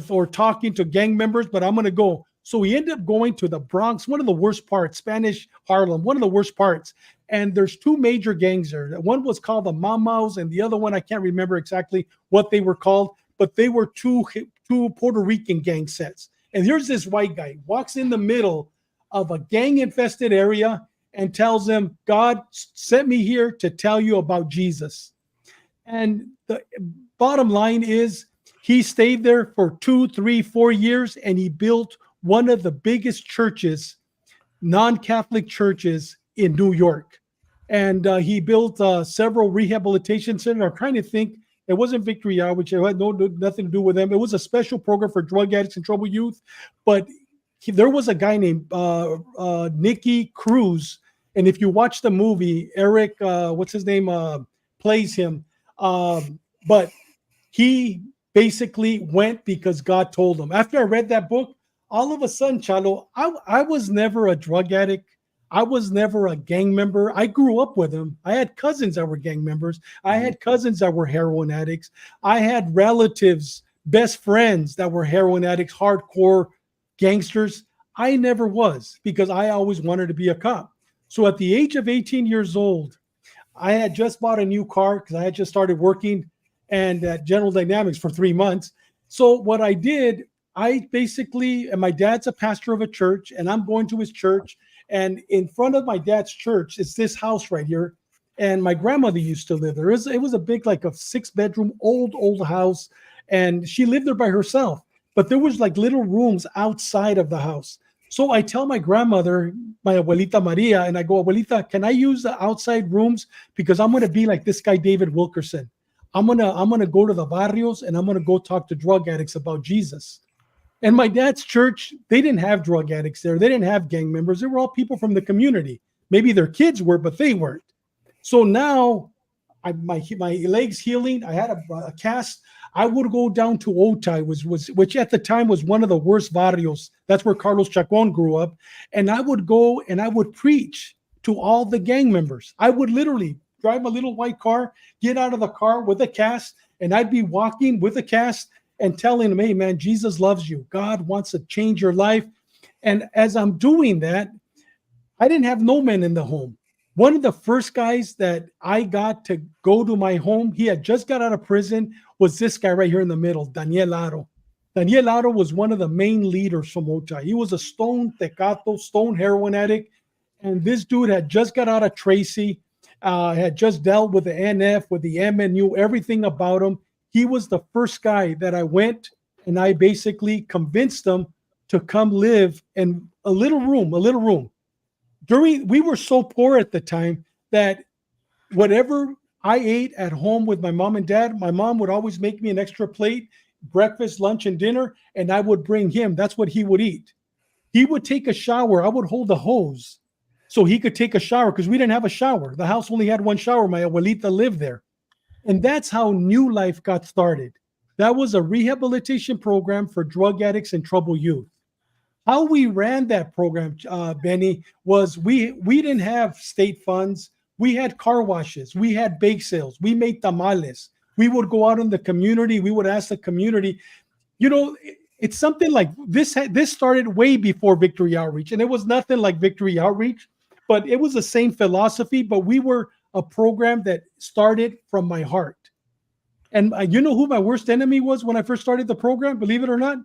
or talking to gang members, but I'm going to go. So he ended up going to the Bronx, one of the worst parts, Spanish Harlem, one of the worst parts. And there's two major gangs there. One was called the Mamas, and the other one, I can't remember exactly what they were called, but they were two Puerto Rican gang sets. And here's this white guy, walks in the middle of a gang-infested area and tells them, God sent me here to tell you about Jesus. And the bottom line is he stayed there for 2, 3, 4 years, and he built one of the biggest churches, non-Catholic churches in New York. And he built several rehabilitation centers. I'm trying to think. It wasn't Victory Hour, which had nothing to do with them. It was a special program for drug addicts and troubled youth. But there was a guy named Nicky Cruz. And if you watch the movie, Eric, what's his name, plays him. But he basically went because God told him. After I read that book, all of a sudden, Chalo, I was never a drug addict. I was never a gang member. I grew up with them. I had cousins that were gang members. I had cousins that were heroin addicts. I had relatives, best friends that were heroin addicts, hardcore gangsters. I never was, because I always wanted to be a cop. So at the age of 18 years old, I had just bought a new car because I had just started working and at General Dynamics for 3 months. So what I did, I basically, and my dad's a pastor of a church, and I'm going to his church. And in front of my dad's church, it's this house right here. And my grandmother used to live there. It was a big, like a 6-bedroom, old house. And she lived there by herself. But there was like little rooms outside of the house. So I tell my grandmother, my abuelita Maria, and I go, Abuelita, can I use the outside rooms? Because I'm going to be like this guy, David Wilkerson. I'm gonna go to the barrios and I'm going to go talk to drug addicts about Jesus. And my dad's church, they didn't have drug addicts there. They didn't have gang members. They were all people from the community. Maybe their kids were, but they weren't. So now my legs healing. I had a cast. I would go down to Otay, which at the time was one of the worst barrios. That's where Carlos Chacon grew up. And I would go and I would preach to all the gang members. I would literally drive my little white car, get out of the car with a cast, and I'd be walking with a cast and telling them, hey, man, Jesus loves you. God wants to change your life. And as I'm doing that, I didn't have no men in the home. One of the first guys that I got to go to my home, he had just got out of prison, was this guy right here in the middle, Daniel Aro. Daniel Aro was one of the main leaders from Otay. He was a stone heroin addict. And this dude had just got out of Tracy, had just dealt with the NF, with the MNU, everything about him. He was the first guy that I went and I basically convinced him to come live in a little room. We were so poor at the time that whatever I ate at home with my mom and dad. My mom would always make me an extra plate, breakfast, lunch, and dinner, and I would bring him. That's what he would eat. He would take a shower. I would hold the hose so he could take a shower because we didn't have a shower. The house only had one shower. My abuelita lived there. And that's how New Life got started. That was a rehabilitation program for drug addicts and troubled youth. How we ran that program, Benny, was we didn't have state funds. We had car washes. We had bake sales. We made tamales. We would go out in the community. We would ask the community, it's something like this. This started way before Victory Outreach, and it was nothing like Victory Outreach, but it was the same philosophy. But we were a program that started from my heart. And you know who my worst enemy was when I first started the program? Believe it or not.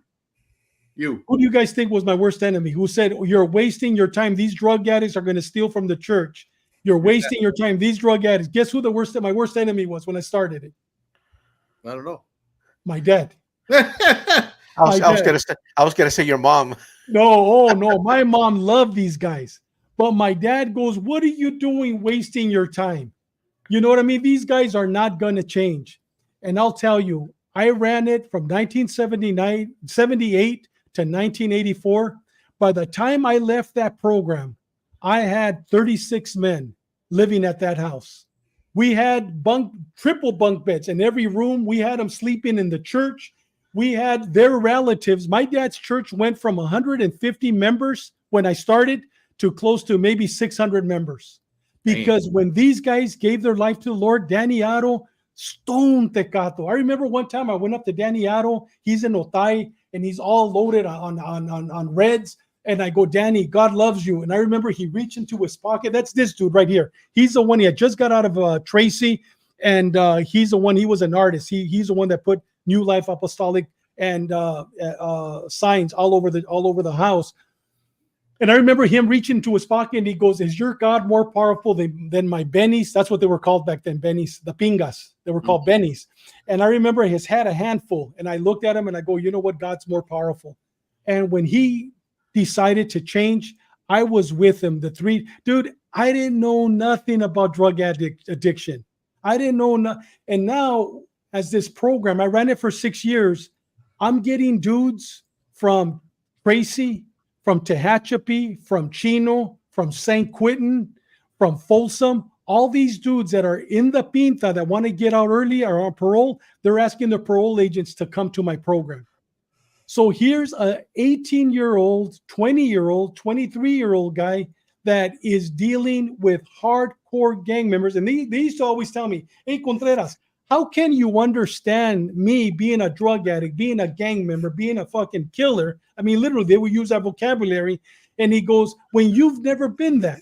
You. Who do you guys think was my worst enemy? Who said, you're wasting your time. These drug addicts are going to steal from the church. You're wasting your time. These drug addicts. Guess who my worst enemy was when I started it? I don't know. My dad. I was gonna say your mom. No, my mom loved these guys. But my dad goes, what are you doing wasting your time? You know what I mean? These guys are not going to change. And I'll tell you, I ran it from 1978 to 1984. By the time I left that program, I had 36 men living at that house. We had triple bunk beds in every room. We had them sleeping in the church. We had their relatives. My dad's church went from 150 members when I started to close to maybe 600 members. Because when these guys gave their life to the Lord, Danny Aro, stone Tecato. I remember one time I went up to Danny Aro. He's in Otay, and he's all loaded on reds. And I go, Danny, God loves you. And I remember he reached into his pocket. That's this dude right here. He's the one. He had just got out of Tracy, and he's the one. He was an artist. He's the one that put New Life Apostolic and signs all over the house. And I remember him reaching into his pocket, and he goes, "Is your God more powerful than my bennies?" That's what they were called back then, bennies, the pingas. They were called bennies. And I remember he had a handful, and I looked at him and I go, "You know what? God's more powerful." And when he decided to change, I was with him. Dude, I didn't know nothing about drug addiction. I didn't know. And now, as this program, I ran it for 6 years. I'm getting dudes from Tracy, from Tehachapi, from Chino, from St. Quentin, from Folsom, all these dudes that are in the Pinta that want to get out early or on parole, they're asking the parole agents to come to my program. So here's a 18-year-old, 20-year-old, 23-year-old guy that is dealing with hardcore gang members. And they used to always tell me, "Hey, Contreras, how can you understand me being a drug addict, being a gang member, being a fucking killer?" I mean, literally, they would use that vocabulary. And he goes, "When you've never been that."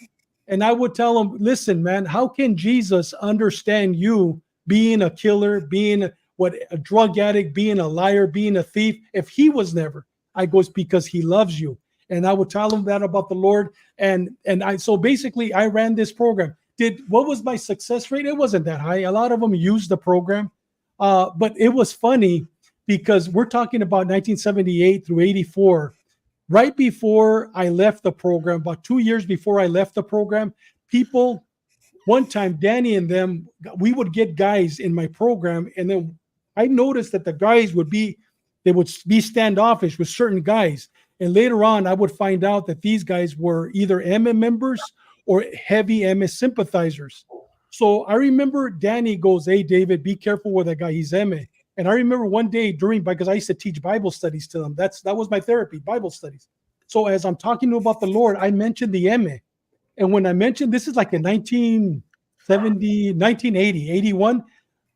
And I would tell him, "Listen, man, how can Jesus understand you being a killer, being a drug addict, being a liar, being a thief, if he was never?" I goes, "Because he loves you." And I would tell him that about the Lord. So basically I ran this program. What was my success rate? It wasn't that high. A lot of them used the program. But it was funny because we're talking about 1978 through 84. Right before I left the program, about 2 years before I left the program, one time, Danny and them, we would get guys in my program, and then I noticed that the guys would be standoffish with certain guys. And later on, I would find out that these guys were either MM members or heavy MS sympathizers. So I remember Danny goes, "Hey, David, be careful with that guy. He's MA." And I remember one day because I used to teach Bible studies to them. That was my therapy, Bible studies. So as I'm talking to about the Lord, I mentioned the MA. And when I mentioned, this is like in 1970, 1980, 81.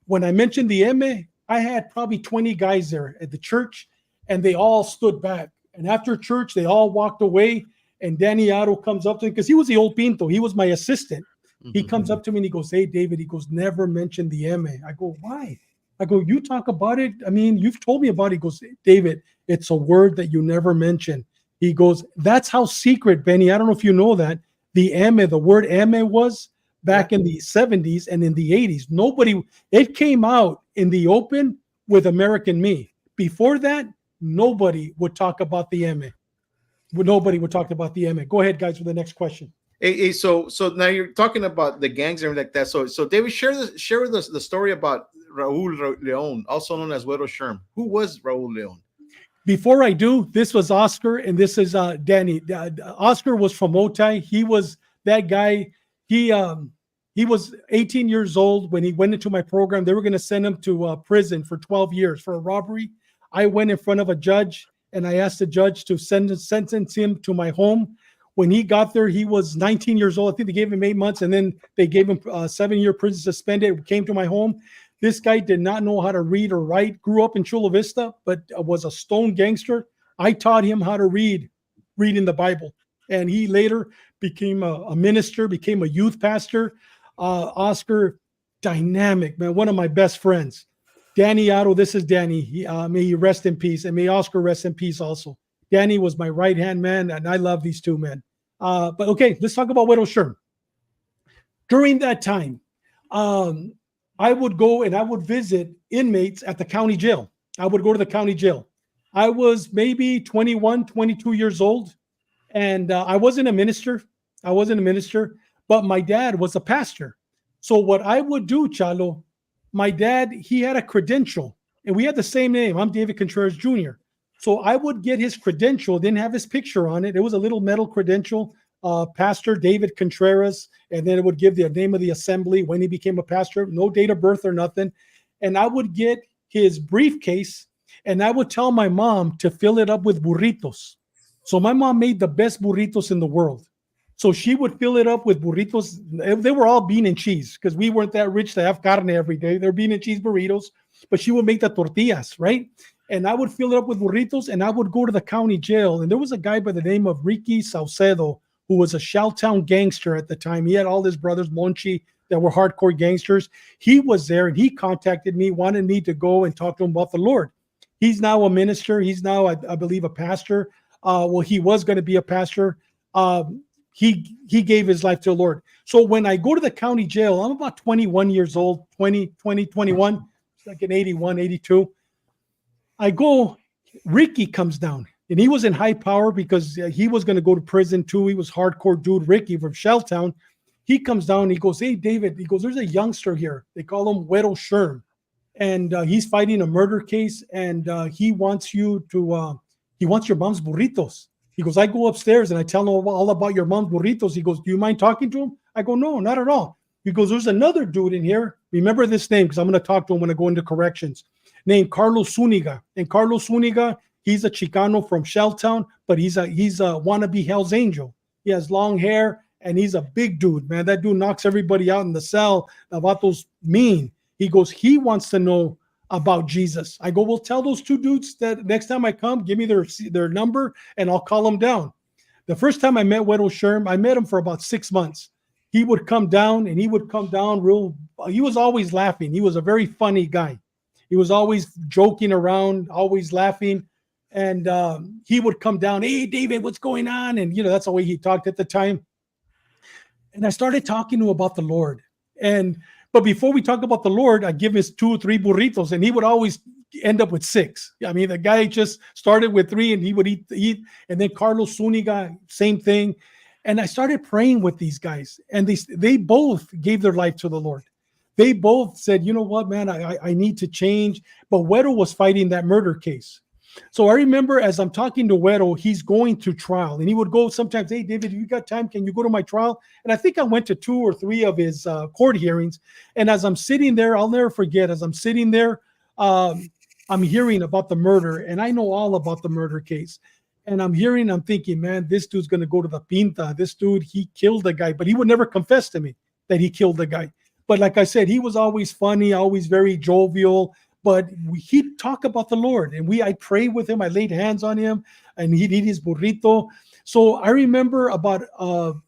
When I mentioned the MA, I had probably 20 guys there at the church, and they all stood back. And after church, they all walked away. And Danny Aro comes up to me because he was the old Pinto. He was my assistant. He comes up to me and he goes, "Hey, David," he goes, "never mention the MA." I go, "Why?" I go, "You talk about it. I mean, you've told me about it." He goes, "David, it's a word that you never mention." He goes, "That's how secret, Benny. I don't know if you know that. The word MA was back in the 70s and in the 80s. It came out in the open with American Me. Before that, nobody would talk about the MA. Nobody would talk about the MA. Go ahead, guys, for the next question. So now you're talking about the gangs and everything like that. So David, share with us the story about Raul Leon, also known as Huero Sherm. Who was Raul Leon? Before I do, this was Oscar, and this is Danny. Oscar was from Otay. He was that guy. He was 18 years old when he went into my program. They were going to send him to prison for 12 years for a robbery. I went in front of a judge, and I asked the judge to sentence him to my home. When he got there, he was 19 years old. I think they gave him 8 months, and then they gave him 7-year prison suspended. Came to my home. This guy did not know how to read or write. Grew up in Chula Vista, but was a stone gangster. I taught him how to read in the Bible, and he later became a minister, became a youth pastor. Oscar, dynamic man, one of my best friends. Danny Otto, this is Danny. May he rest in peace, and may Oscar rest in peace also. Danny was my right-hand man, and I love these two men. But okay, let's talk about Huero Sherm. During that time, I would go and I would visit inmates at the county jail. I would go to the county jail. I was maybe 21, 22 years old, and I wasn't a minister. But my dad was a pastor. So what I would do, Chalo, my dad, he had a credential, and we had the same name. I'm David Contreras Jr. So I would get his credential, didn't have his picture on it. It was a little metal credential, Pastor David Contreras, and then it would give the name of the assembly when he became a pastor, no date of birth or nothing. And I would get his briefcase, and I would tell my mom to fill it up with burritos. So my mom made the best burritos in the world. So she would fill it up with burritos. They were all bean and cheese because we weren't that rich to have carne every day. They're bean and cheese burritos, but she would make the tortillas, right? And I would fill it up with burritos, and I would go to the county jail. And there was a guy by the name of Ricky Saucedo, who was a Shelltown gangster at the time. He had all his brothers, Monchi, that were hardcore gangsters. He was there, and he contacted me, wanted me to go and talk to him about the Lord. He's now a minister. He's now, I believe, a pastor. Well, he was going to be a pastor. He gave his life to the Lord. So when I go to the county jail, I'm about 21 years old, 21, like in 81, 82. I go, Ricky comes down, and he was in high power because he was going to go to prison too. He was hardcore dude, Ricky from Shelltown. He comes down, and he goes, hey, David, he goes, there's a youngster here. They call him Huero Sherm, and he's fighting a murder case, and he wants you to, he wants your mom's burritos. He goes, I go upstairs, and I tell him all about your mom's burritos. He goes, do you mind talking to him? I go, no, not at all. He goes, there's another dude in here. Remember this name because I'm going to talk to him when I go into corrections. Named Carlos Zuniga. And Carlos Zuniga, he's a Chicano from Shelltown, but he's a wannabe Hell's Angel. He has long hair, and he's a big dude, man. That dude knocks everybody out in the cell. Navato's mean. He goes, he wants to know about Jesus. I go, well, tell those two dudes that next time I come, give me their number, and I'll call them down. The first time I met Huero Sherm, I met him for about 6 months. He would come down, and he would come down he was always laughing. He was a very funny guy. He was always joking around, always laughing. And he would come down, hey, David, what's going on? And, that's the way he talked at the time. And I started talking to him about the Lord. But before we talk about the Lord, I give him 2 or 3 burritos, and he would always end up with 6. I mean, the guy just started with 3, and he would eat. And then Carlos Zuniga, same thing. And I started praying with these guys, and they both gave their life to the Lord. They both said, you know what, man, I need to change. But Huero was fighting that murder case. So I remember as I'm talking to Huero, he's going to trial. And he would go sometimes, hey, David, if you got time, can you go to my trial? And I think I went to 2 or 3 of his court hearings. And as I'm sitting there, I'll never forget, as I'm sitting there, I'm hearing about the murder. And I know all about the murder case. And I'm thinking, man, this dude's going to go to the pinta. This dude, he killed the guy. But he would never confess to me that he killed the guy. But like I said, he was always funny, always very jovial. But he'd talk about the Lord. And I prayed with him. I laid hands on him. And he'd eat his burrito. So I remember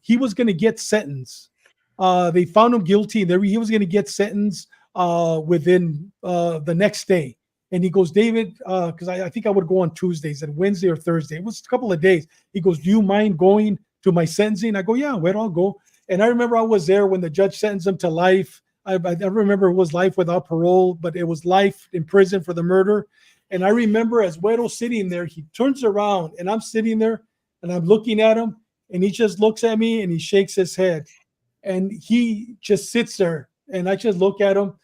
he was going to get sentenced. They found him guilty. He was going to get sentenced within the next day. And he goes, David, because I think I would go on Tuesdays and Wednesday or Thursday. It was a couple of days. He goes, do you mind going to my sentencing? I go, yeah, where I'll go. And I remember I was there when the judge sentenced him to life. I remember it was life without parole, but it was life in prison for the murder. And I remember as Huero's sitting there, he turns around, and I'm sitting there, and I'm looking at him, And he just looks at me and he shakes his head. And he just sits there. And I just look at him.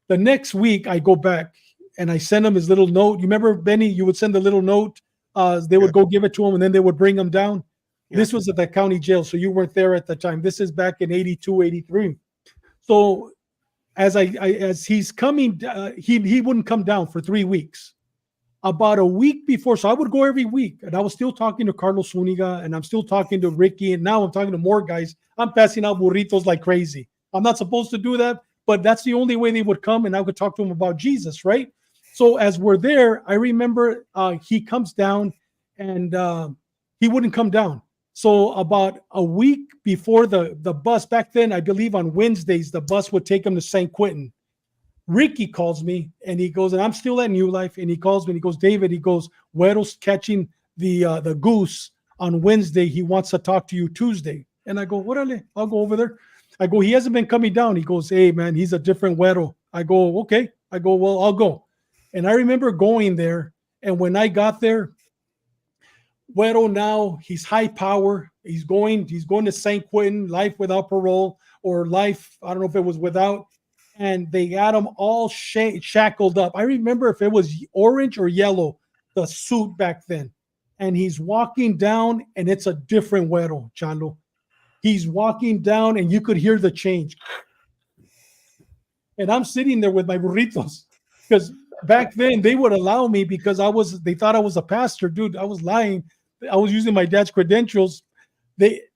The next week, I go back and I send him his little note. You remember, Benny, you would send a little note. They would go give it to him, and then they would bring him down. Yeah. This was at the county jail, so you weren't there at the time. This is back in 82, 83. So as he's coming, he wouldn't come down for 3 weeks. About a week before, so I would go every week, and I was still talking to Carlos Zuniga, and I'm still talking to Ricky, and now I'm talking to more guys. I'm passing out burritos like crazy. I'm not supposed to do that, but that's the only way they would come, and I would talk to them about Jesus, right? So as we're there, I remember he comes down, and he wouldn't come down. So about a week before the bus, back then, I believe on Wednesdays, the bus would take him to St. Quentin. Ricky calls me, and he goes, and I'm still at New Life, and he calls me, and he goes, David, he goes, Huero's catching the goose on Wednesday. He wants to talk to you Tuesday. And I go, Orale, I'll go over there. I go, he hasn't been coming down. He goes, hey, man, he's a different Huero. I go, okay. I go, well, I'll go. And I remember going there, and when I got there, Huero now, he's high power. He's going to St. Quentin, life without parole, or life, I don't know if it was without. And they got him all shackled up. I remember if it was orange or yellow, the suit back then. And he's walking down, and it's a different Huero, Chalo. He's walking down, and you could hear the change. And I'm sitting there with my burritos, because back then they would allow me because they thought I was a pastor. Dude, I was lying. I was using my dad's credentials.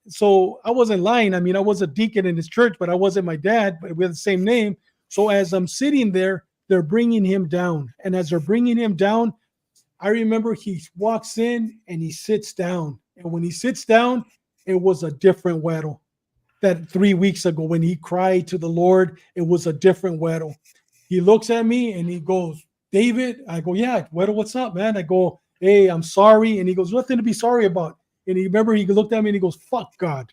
So I wasn't lying. I mean, I was a deacon in his church, but I wasn't my dad, but we had the same name. So as I'm sitting there, they're bringing him down. And as they're bringing him down, I remember he walks in and he sits down. And when he sits down, it was a different Huero. That 3 weeks ago when he cried to the Lord, it was a different Huero. He looks at me and he goes, David? I go, yeah, Huero, what's up, man? I go, hey, I'm sorry. And he goes, nothing to be sorry about. And he looked at me and he goes, fuck God.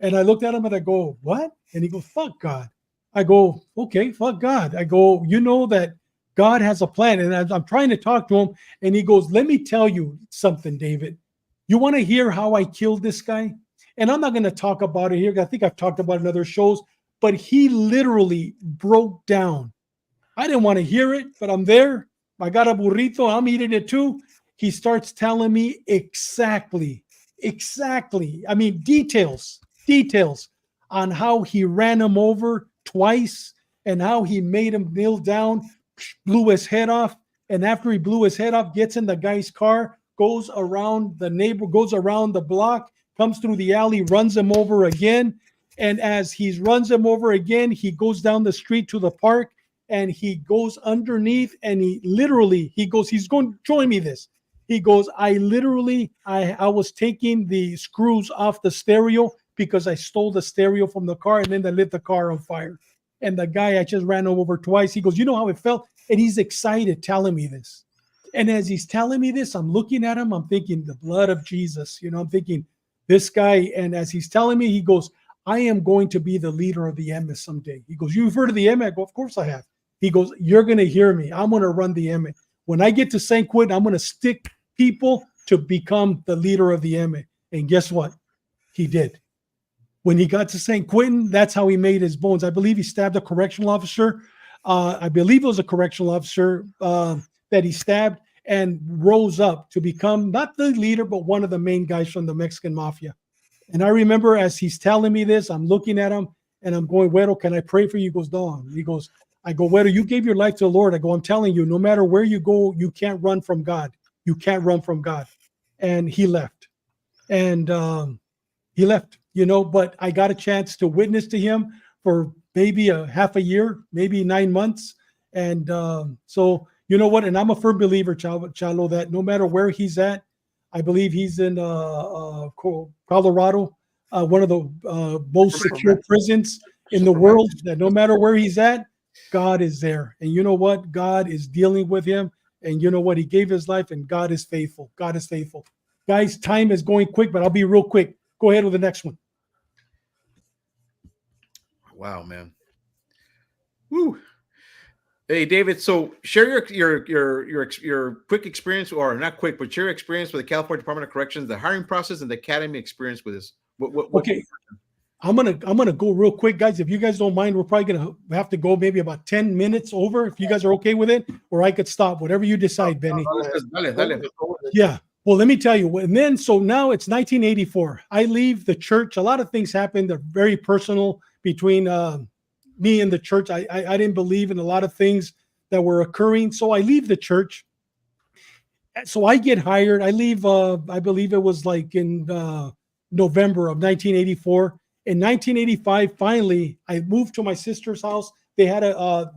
And I looked at him and I go, what? And he goes, fuck God. I go, okay, fuck God. I go, you know that God has a plan. And I'm trying to talk to him. And he goes, let me tell you something, David. You want to hear how I killed this guy? And I'm not going to talk about it here. I think I've talked about it in other shows. But he literally broke down. I didn't want to hear it, but I'm there. I got a burrito. I'm eating it too. He starts telling me exactly. I mean, details on how he ran him over twice and how he made him kneel down, blew his head off. And after he blew his head off, gets in the guy's car, goes around the block, comes through the alley, runs him over again. And as he runs him over again, he goes down the street to the park and he goes underneath and he goes, he's going to join me this. He goes, I was taking the screws off the stereo because I stole the stereo from the car and then they lit the car on fire. And the guy I just ran over twice, he goes, you know how it felt? And he's excited telling me this. And as he's telling me this, I'm looking at him, I'm thinking the blood of Jesus, I'm thinking this guy. And as he's telling me, he goes, I am going to be the leader of the MS someday. He goes, you've heard of the MS? I go, of course I have. He goes, you're going to hear me. I'm going to run the MS. When I get to St. Quentin, I'm going to stick people to become the leader of the MS. And guess what? He did. When he got to St. Quentin, that's how he made his bones. I believe he stabbed a correctional officer. I believe it was a correctional officer that he stabbed and rose up to become not the leader, but one of the main guys from the Mexican Mafia. And I remember as he's telling me this, I'm looking at him and I'm going, Huero, can I pray for you? He goes, no. He goes, I go, Huero, you gave your life to the Lord. I go, I'm telling you, no matter where you go, you can't run from God. You can't run from God. And he left. And he left, but I got a chance to witness to him for maybe a half a year, maybe 9 months. And so, you know what? And I'm a firm believer, Chalo, that no matter where he's at, I believe he's in Colorado, one of the most secure prisons in the world, that no matter where he's at, God is there. And you know what? God is dealing with him. And you know what? He gave his life and God is faithful. God is faithful. Guys, time is going quick, but I'll be real quick. Go ahead with the next one. Wow, man. Woo. Hey, David. So share your quick experience, or not quick, but share your experience with the California Department of Corrections, the hiring process, and the academy experience with this. What Okay. I'm gonna go real quick, guys. If you guys don't mind, we're probably gonna have to go maybe about 10 minutes over. If you guys are okay with it, or I could stop, whatever you decide, Benny. Dale. Yeah. Well, let me tell you. And then, so now it's 1984. I leave the church. A lot of things happened. They're very personal between me and the church. I didn't believe in a lot of things that were occurring. So I leave the church. So I get hired. I leave, I believe it was like in November of 1984. In 1985, finally, I moved to my sister's house. They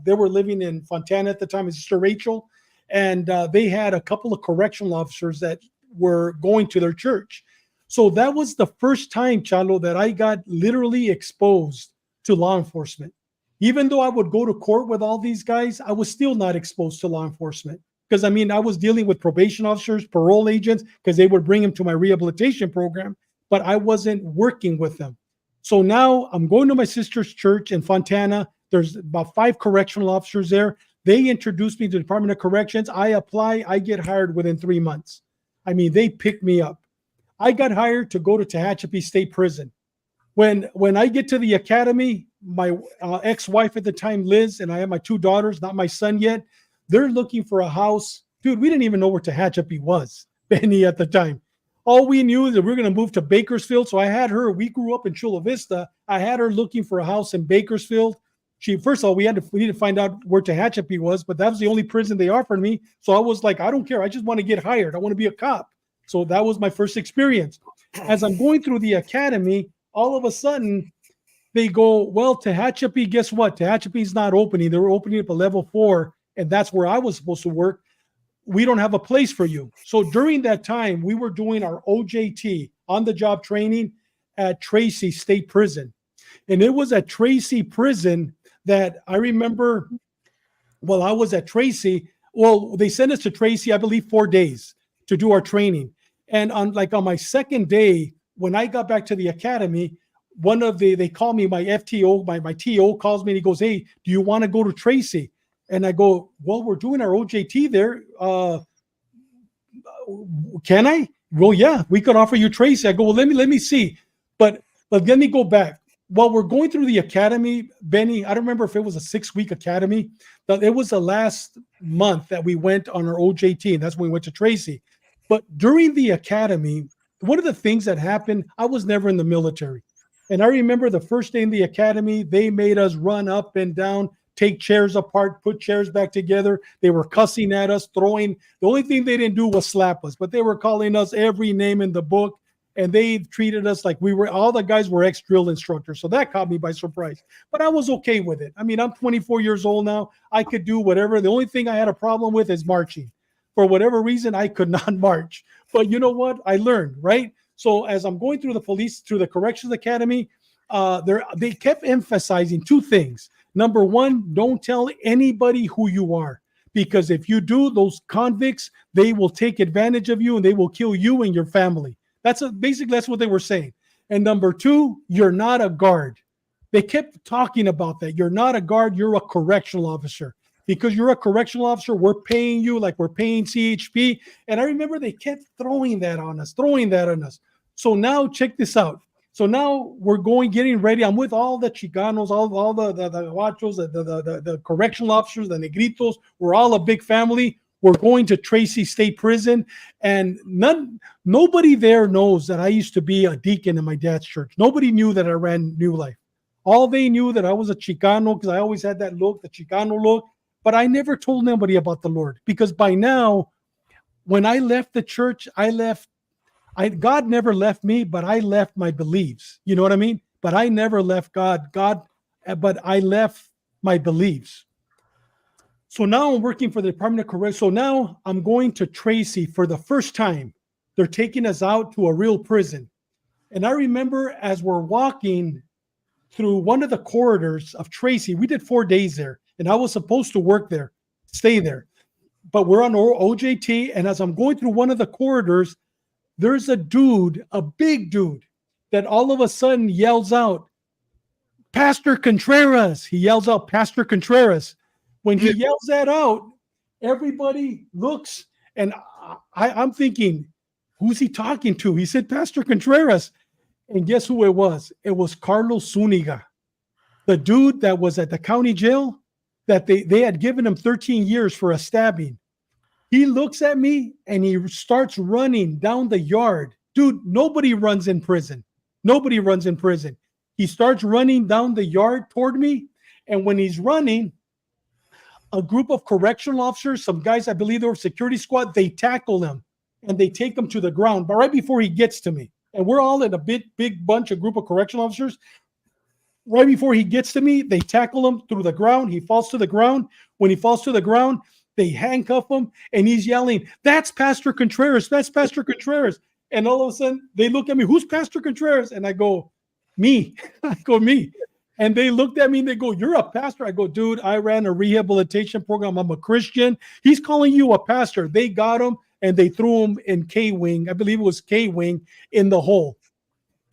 were living in Fontana at the time, my sister Rachel, and they had a couple of correctional officers that were going to their church. So that was the first time, Chalo, that I got literally exposed to law enforcement. Even though I would go to court with all these guys, I was still not exposed to law enforcement. Because, I mean, I was dealing with probation officers, parole agents, because they would bring them to my rehabilitation program, but I wasn't working with them. So now I'm going to my sister's church in Fontana. There's about 5 correctional officers there. They introduced me to the Department of Corrections. I apply. I get hired within 3 months. I mean, they picked me up. I got hired to go to Tehachapi State Prison. When I get to the academy, my ex-wife at the time, Liz, and I have my 2 daughters, not my son yet. They're looking for a house. Dude, we didn't even know where Tehachapi was, Benny, at the time. All we knew is that we were going to move to Bakersfield. So I had her, we grew up in Chula Vista. I had her looking for a house in Bakersfield. First of all, we needed to find out where Tehachapi was, but that was the only prison they offered me. So I was like, I don't care. I just want to get hired. I want to be a cop. So that was my first experience. As I'm going through the academy, all of a sudden they go, well, Tehachapi, guess what? Tehachapi's not opening. They were opening up a level 4, and that's where I was supposed to work. We don't have a place for you. So during that time, we were doing our OJT, on-the-job training, at Tracy State Prison. And it was at Tracy Prison that I remember, well, I was at Tracy. Well, they sent us to Tracy, I believe, 4 days to do our training. And on my second day, when I got back to the academy, they call me, my FTO, my TO calls me and he goes, hey, do you want to go to Tracy? And I go, well, we're doing our OJT there. Can I? Well, yeah, we could offer you Tracy. I go, well, let me see. But let me go back. While we're going through the academy, Benny, I don't remember if it was a 6-week academy. But it was the last month that we went on our OJT, and that's when we went to Tracy. But during the academy, one of the things that happened, I was never in the military. And I remember the first day in the academy, they made us run up and down, take chairs apart, put chairs back together. They were cussing at us, throwing. The only thing they didn't do was slap us, but they were calling us every name in the book. And they treated us like all the guys were ex-drill instructors. So that caught me by surprise. But I was okay with it. I mean, I'm 24 years old now. I could do whatever. The only thing I had a problem with is marching. For whatever reason, I could not march. But you know what? I learned, right? So as I'm going through the Corrections Academy, they kept emphasizing 2 things. Number 1, don't tell anybody who you are. Because if you do, those convicts, they will take advantage of you and they will kill you and your family. Basically, that's what they were saying. And number 2, you're not a guard. They kept talking about that. You're not a guard. You're a correctional officer. Because you're a correctional officer, we're paying you like we're paying CHP. And I remember they kept throwing that on us. So now check this out. So now we're getting ready. I'm with all the Chicanos, all the guachos, the correctional officers, the negritos. We're all a big family. We're going to Tracy State Prison, and nobody there knows that I used to be a deacon in my dad's church. Nobody knew that I ran New Life. All they knew that I was a Chicano because I always had that look, the Chicano look, but I never told nobody about the Lord because by now, when I left the church, God never left me, but I left my beliefs. You know what I mean? But I never left God, but I left my beliefs. So now I'm working for the Department of Corrections. So now I'm going to Tracy for the first time. They're taking us out to a real prison. And I remember as we're walking through one of the corridors of Tracy, we did 4 days there. And I was supposed to work there, stay there. But we're on OJT. And as I'm going through one of the corridors, there's a dude, a big dude, that all of a sudden yells out, Pastor Contreras. He yells out, Pastor Contreras. When he yells that out, everybody looks, and I'm thinking, who's he talking to? He said, Pastor Contreras. And guess who it was? It was Carlos Zuniga, the dude that was at the county jail that they had given him 13 years for a stabbing. He looks at me and he starts running down the yard. Dude, nobody runs in prison. Nobody runs in prison. He starts running down the yard toward me. And when he's running, a group of correctional officers, some guys, I believe they were security squad, they tackle him and they take him to the ground. But right before he gets to me, and we're all in a big bunch, a group of correctional officers, right before he gets to me, they tackle him through the ground. He falls to the ground. When he falls to the ground, they handcuff him and he's yelling, "That's Pastor Contreras. That's Pastor Contreras." And all of a sudden they look at me, "Who's Pastor Contreras?" And I go, "Me." I go, "Me." And they looked at me and they go, "You're a pastor?" I go, "Dude, I ran a rehabilitation program. I'm a Christian." "He's calling you a pastor." They got him and they threw him in K-Wing. I believe it was K-Wing in the hole.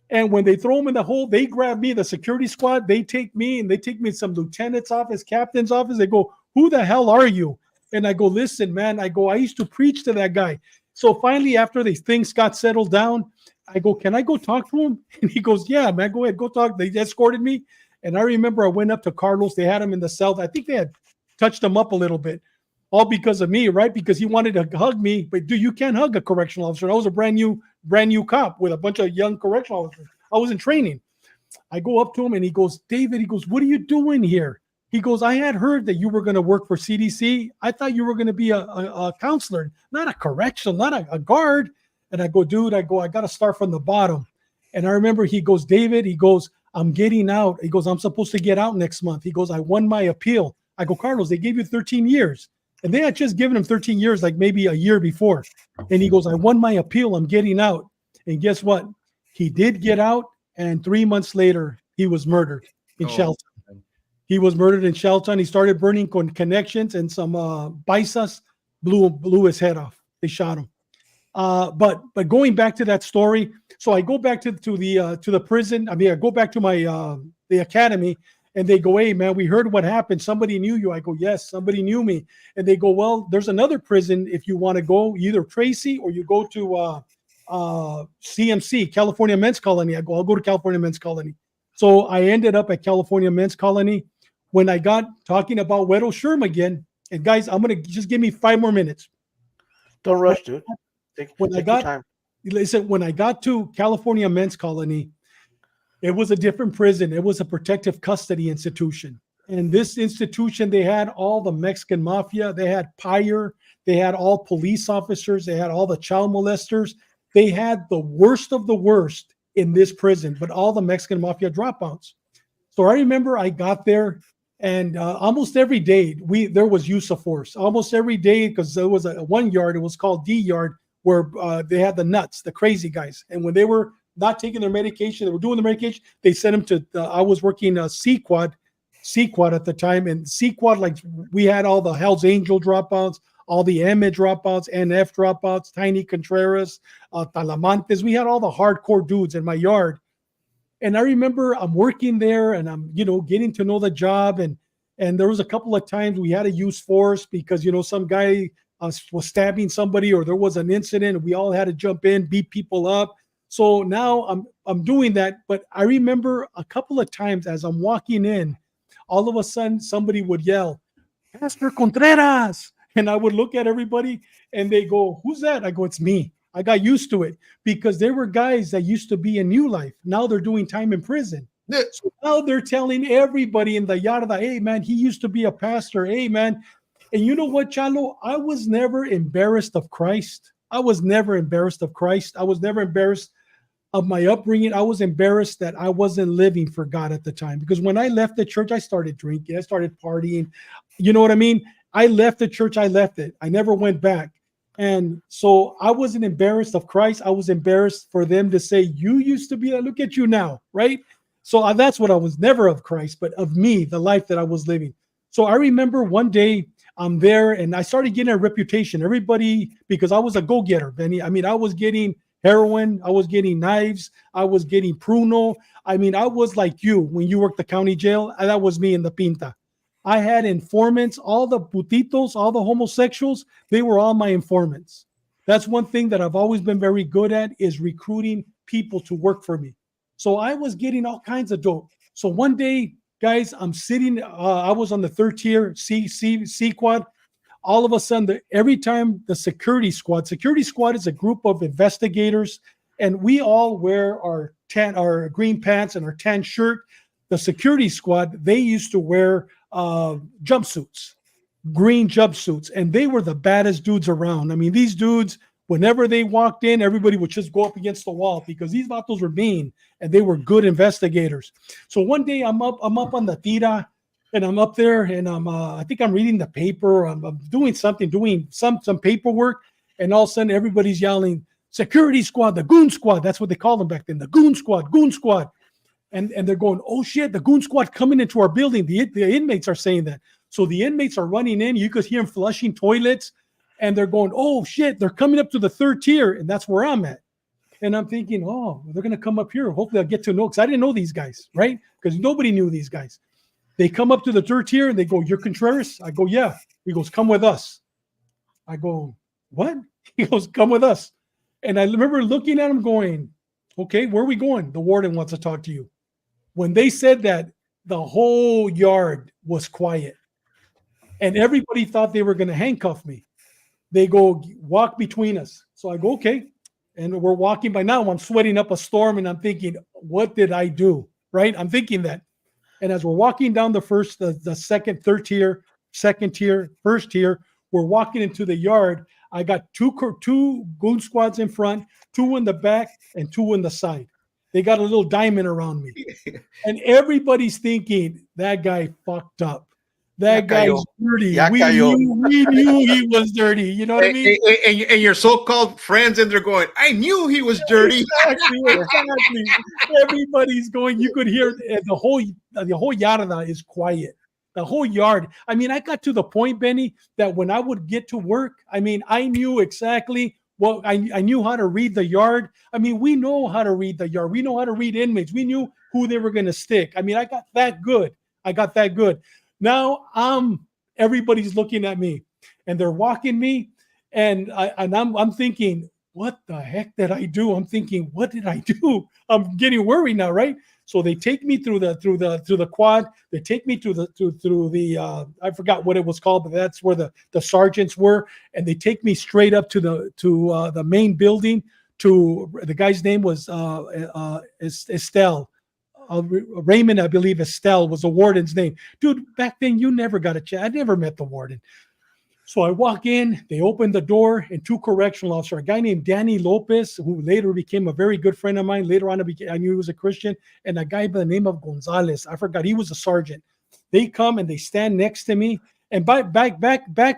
And when they throw him in the hole, they grab me, the security squad. They take me and they take me to some lieutenant's office, captain's office. They go, "Who the hell are you?" And I go, "Listen, man," I go, "I used to preach to that guy." So finally, after these things got settled down, I go, "Can I go talk to him?" And he goes, "Yeah, man, go ahead, go talk." They escorted me. And I remember I went up to Carlos. They had him in the cell. I think they had touched him up a little bit, all because of me, right? Because he wanted to hug me. But dude, you can't hug a correctional officer. I was a brand new cop with a bunch of young correctional officers. I was in training. I go up to him and he goes, "David," he goes, "what are you doing here?" He goes, "I had heard that you were going to work for CDC. I thought you were going to be a counselor, not a correctional, not a guard." And I go, "Dude," I go, "I got to start from the bottom." And I remember he goes, "David," he goes, "I'm getting out." He goes, "I'm supposed to get out next month." He goes, "I won my appeal." I go, "Carlos, they gave you 13 years. And they had just given him 13 years, like maybe a year before." And he goes, "I won my appeal. I'm getting out." And guess what? He did get out. And 3 months later, he was murdered in Shelton. He was murdered in Shelton. He started burning connections, and some paisas blew his head off. They shot him. But going back to that story, so I go back to the prison. I mean, I go back to my the academy, and they go, "Hey, man, we heard what happened. Somebody knew you." I go, "Yes, somebody knew me." And they go, "Well, there's another prison if you want to go, either Tracy or you go to CMC, California Men's Colony." I go, "I'll go to California Men's Colony." So I ended up at California Men's Colony. When I got talking about Huero Sherm again, and guys, I'm going to just give me 5 more minutes. Don't rush, dude. Take When your time. Listen, when I got to California Men's Colony, it was a different prison. It was a protective custody institution. And this institution, they had all the Mexican mafia. They had Pyre. They had all police officers. They had all the child molesters. They had the worst of the worst in this prison, but all the Mexican mafia dropouts. So I remember I got there, and almost every day there was use of force. Almost every day, because there was one yard, it was called D yard, where they had the nuts, the crazy guys. And when they were not taking their medication, they were doing the medication, they sent them to, I was working C-Quad at the time. And C-Quad, like, we had all the Hell's Angel dropouts, all the Emmett dropouts, NF dropouts, Tiny Contreras, Talamantes. We had all the hardcore dudes in my yard. And I remember I'm working there and I'm, getting to know the job. And there was a couple of times we had to use force because, some guy was stabbing somebody, or there was an incident and we all had to jump in, beat people up. So now I'm doing that. But I remember a couple of times as I'm walking in, all of a sudden somebody would yell, "Pastor Contreras." And I would look at everybody and they go, "Who's that?" I go, "It's me." I got used to it because there were guys that used to be in New Life. Now they're doing time in prison. So now they're telling everybody in the Yarda, "Hey, man, he used to be a pastor. Hey, man." And you know what, Chalo? I was never embarrassed of Christ. I was never embarrassed of Christ. I was never embarrassed of my upbringing. I was embarrassed that I wasn't living for God at the time. Because when I left the church, I started drinking. I started partying. You know what I mean? I left the church. I left it. I never went back. And so I wasn't embarrassed of Christ. I was embarrassed for them to say, "You used to be that. Look at you now," right? So that's what I was, never of Christ, but of me, the life that I was living. So I remember one day I'm there and I started getting a reputation. Everybody, because I was a go-getter, Benny. I mean, I was getting heroin. I was getting knives. I was getting pruno. I mean, I was like you when you worked the county jail. That was me in the Pinta. I had informants, all the putitos, all the homosexuals, they were all my informants. That's one thing that I've always been very good at, is recruiting people to work for me. So I was getting all kinds of dope. So one day, guys, I'm sitting, I was on the third tier, C quad. All of a sudden, every time the security squad is a group of investigators, and we all wear our green pants and our tan shirt. The security squad, they used to wear jumpsuits, green jumpsuits, and they were the baddest dudes around. I mean, these dudes, whenever they walked in, everybody would just go up against the wall because these vatos were mean and they were good investigators. So one day I'm up on the tira, and I'm up there, and I think I'm reading the paper. I'm doing something, doing some paperwork, and all of a sudden everybody's yelling, "Security squad, the goon squad." That's what they called them back then, the goon squad, goon squad. And they're going, "Oh shit, the goon squad coming into our building." The inmates are saying that. So the inmates are running in. You could hear them flushing toilets, and they're going, "Oh shit, they're coming up to the third tier," and that's where I'm at. And I'm thinking, "Oh, they're gonna come up here. Hopefully, I'll get to know," because I didn't know these guys, right? Because nobody knew these guys. They come up to the third tier and they go, "You're Contreras?" I go, "Yeah." He goes, "Come with us." I go, "What?" He goes, "Come with us." And I remember looking at him going, "Okay, where are we going?" "The warden wants to talk to you." When they said that, the whole yard was quiet. And everybody thought they were going to handcuff me. They go, "Walk between us." So I go, "Okay." And we're walking. By now, I'm sweating up a storm, and I'm thinking, what did I do? Right? I'm thinking that. And as we're walking down the second, third tier, second tier, first tier, we're walking into the yard. I got two goon squads in front, two in the back, and two in the side. They got a little diamond around me. And everybody's thinking, that guy fucked up. That guy's dirty. We knew he was dirty. You know what I mean? And your so-called friends, and they're going, "I knew he was dirty." Exactly. Everybody's going. You could hear the whole yarda is quiet. The whole yard. I mean, I got to the point, Benny, that when I would get to work, I mean, I knew exactly what I knew how to read the yard. I mean, we know how to read the yard. We know how to read inmates. We knew who they were going to stick. I mean, I got that good. Now everybody's looking at me, and they're walking me, and I'm thinking, what the heck did I do? I'm thinking, what did I do? I'm getting worried now, right? So they take me through the quad. They take me through the I forgot what it was called, but that's where the sergeants were, and they take me straight up to the main building. To the guy's name was Estelle. Raymond, I believe Estelle was the warden's name. Dude, back then you never got a chance. I never met the warden. So I walk in, they open the door, and two correctional officers, a guy named Danny Lopez, who later became a very good friend of mine. Later on, I knew he was a Christian, and a guy by the name of Gonzalez. I forgot, he was a sergeant. They come and they stand next to me. And back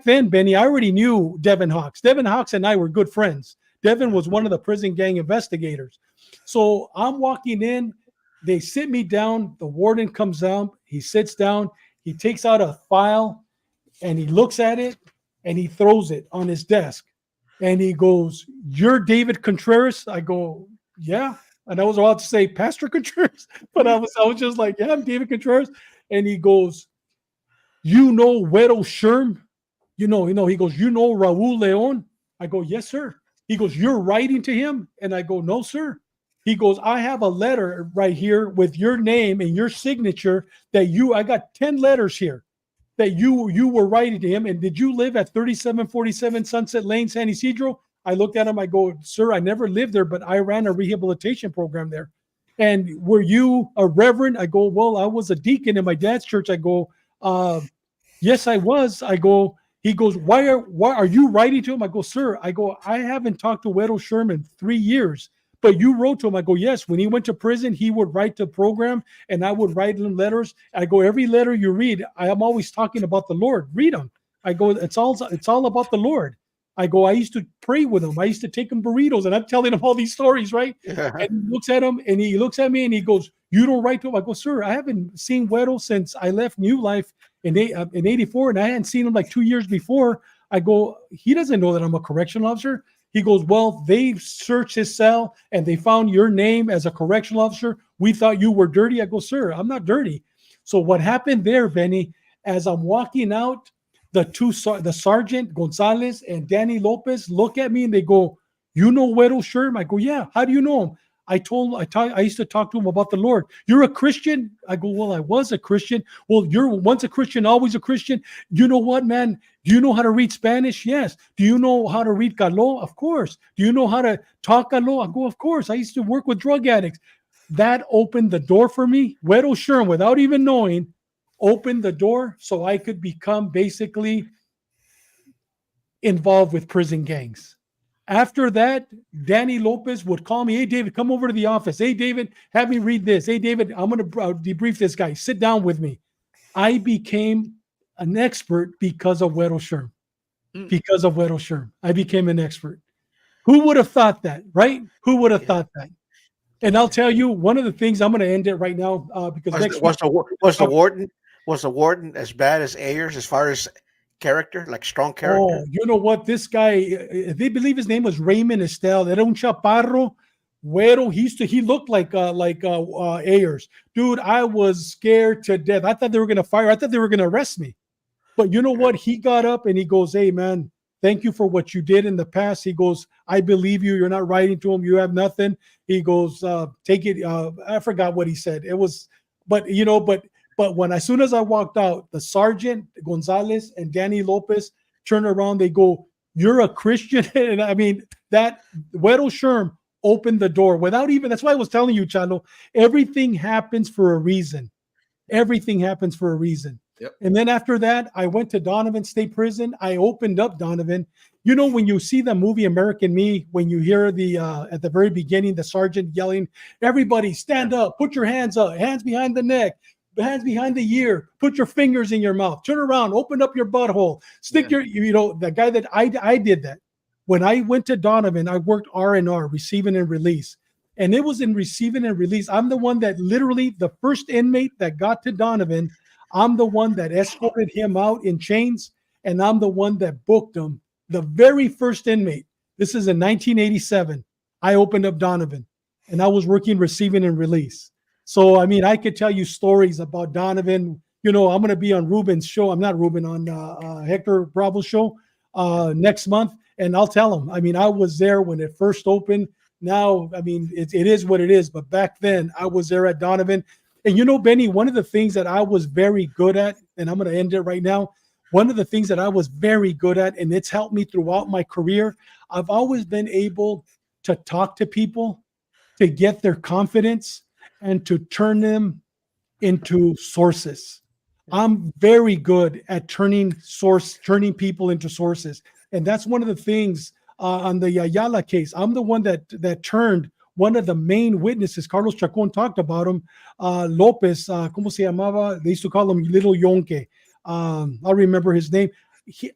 then, Benny, I already knew Devin Hawks. Devin Hawks and I were good friends. Devin was one of the prison gang investigators. So I'm walking in. They sit me down. The warden comes down. He sits down. He takes out a file, and he looks at it, and he throws it on his desk. And he goes, "You're David Contreras?" I go, "Yeah." And I was about to say Pastor Contreras, but I was just like, "Yeah, I'm David Contreras." And he goes, "You know Huero Sherm? He goes, "You know Raul Leon?" I go, "Yes, sir." He goes, "You're writing to him?" And I go, "No, sir." He goes, "I have a letter right here with your name and your signature I got 10 letters here that you were writing to him. And did you live at 3747 Sunset Lane, San Isidro?" I looked at him. I go, "Sir, I never lived there, but I ran a rehabilitation program there." "And were you a reverend?" I go, "Well, I was a deacon in my dad's church." I go, "Yes, I was." I go, he goes, why are you writing to him?" I go, "Sir," I go, "I haven't talked to Huero Sherm in 3 years. But you wrote to him." I go, "Yes, when he went to prison, he would write the program, and I would write him letters." I go, "Every letter you read, I am always talking about the Lord. Read them." I go, it's all about the Lord." I go, "I used to pray with him. I used to take him burritos," and I'm telling him all these stories, right? Yeah. And he looks at him, and he looks at me, and he goes, "You don't write to him?" I go, "Sir, I haven't seen Huero since I left New Life in 84, and I hadn't seen him like 2 years before." I go, "He doesn't know that I'm a correctional officer." He goes, "Well, they searched his cell and they found your name as a correctional officer. We thought you were dirty." I go, "Sir, I'm not dirty." So what happened there, Benny, as I'm walking out, the sergeant Gonzalez and Danny Lopez look at me and they go, "You know Huero Sherm?" I go, "Yeah." "How do you know him?" I used to talk to him about the Lord. You're a Christian? I go, well, I was a Christian. Well, you're once a Christian, always a Christian. You know what, man? Do you know how to read Spanish? Yes. Do you know how to read Galo? Of course. Do you know how to talk Galo? I go, of course. I used to work with drug addicts. That opened the door for me. Huero Sherm, without even knowing, opened the door so I could become basically involved with prison gangs. After that, Danny Lopez would call me. Hey, David, come over to the office. Hey, David, have me read this. Hey, David, I'm going to debrief this guy. Sit down with me. I became an expert because of Huero Sherm. Because of Huero Sherm, I became an expert. Who would have thought that, right? Who would have thought that? And I'll tell you, one of the things, I'm going to end it right now because was the warden as bad as Ayers as far as character, like strong character? Oh, you know what? This guy, they believe his name was Raymond Estelle. Era un chaparro. Huero, he looked like Ayers. Dude, I was scared to death. I thought they were going to fire. I thought they were going to arrest me. But you know what? He got up and he goes, hey, man, thank you for what you did in the past. He goes, I believe you. You're not writing to him. You have nothing. He goes, take it. I forgot what he said. It was, but when as soon as I walked out, the sergeant Gonzalez and Danny Lopez turned around. They go, you're a Christian. And I mean, that Huero Sherm opened the door without even, that's why I was telling you, Chalo, everything happens for a reason. Everything happens for a reason. Yep. And then after that, I went to Donovan State Prison. I opened up Donovan. You know, when you see the movie American Me, when you hear at the very beginning, the sergeant yelling, everybody stand up, put your hands up, hands behind the neck, hands behind the ear, put your fingers in your mouth, turn around, open up your butthole, stick the guy that I did that. When I went to Donovan, I worked R&R, receiving and release. And it was in receiving and release. I'm the one that literally, the first inmate that got to Donovan, I'm the one that escorted him out in chains, and I'm the one that booked him. The very first inmate. This is in 1987. I opened up Donovan, and I was working receiving and release. So, I mean, I could tell you stories about Donovan. You know, I'm going to be on Ruben's show. I'm not Ruben, on Hector Bravo's show next month, and I'll tell him. I mean, I was there when it first opened. Now, I mean, it is what it is. But back then, I was there at Donovan. And you know, Benny, one of the things that I was very good at, and I'm going to end it right now, one of the things that I was very good at, and it's helped me throughout my career, I've always been able to talk to people, to get their confidence, and to turn them into sources. I'm very good at turning people into sources. And that's one of the things on the Ayala case. I'm the one that turned one of the main witnesses. Carlos Chacon talked about him. Lopez, ¿cómo se llamaba? They used to call him Little Yonke. I remember his name.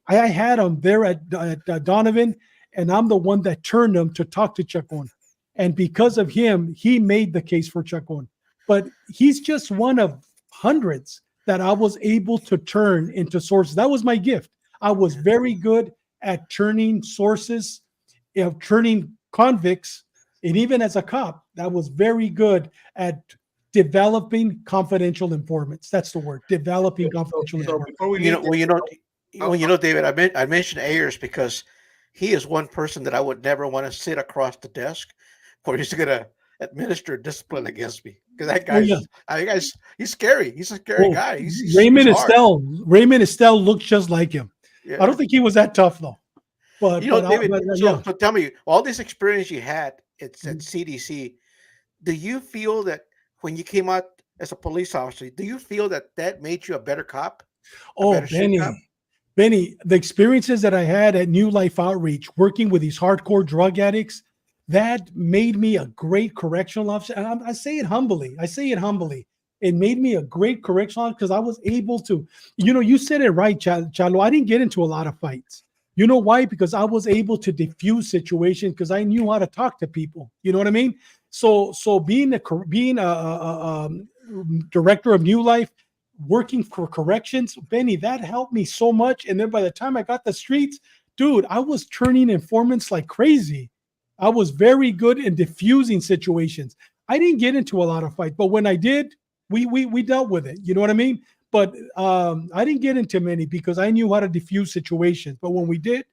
I had him there at Donovan, and I'm the one that turned him to talk to Chacon. And because of him, he made the case for Chacon. But he's just one of hundreds that I was able to turn into sources. That was my gift. I was very good at turning sources, turning convicts. And even as a cop, I was very good at developing confidential informants. That's the word, developing confidential informants. David, I mentioned Ayers because he is one person that I would never want to sit across the desk where he's going to administer discipline against me. Because that guy, he's scary. He's a scary guy. He's Raymond Estelle looks just like him. Yeah. I don't think he was that tough though. But David, so tell me, all this experience you had at CDC, do you feel that when you came out as a police officer, do you feel that made you a better cop? Oh, Benny, the experiences that I had at New Life Outreach, working with these hardcore drug addicts, that made me a great correctional officer. And I say it humbly. It made me a great correctional officer because I was able to, you said it right, Chalo. I didn't get into a lot of fights. You know why? Because I was able to diffuse situations because I knew how to talk to people. You know what I mean? So being a director of New Life, working for corrections, Benny, that helped me so much. And then by the time I got the streets, dude, I was turning informants like crazy. I was very good in diffusing situations. I didn't get into a lot of fights, but when I did, we dealt with it. You know what I mean? But I didn't get into many because I knew how to diffuse situations. But when we did,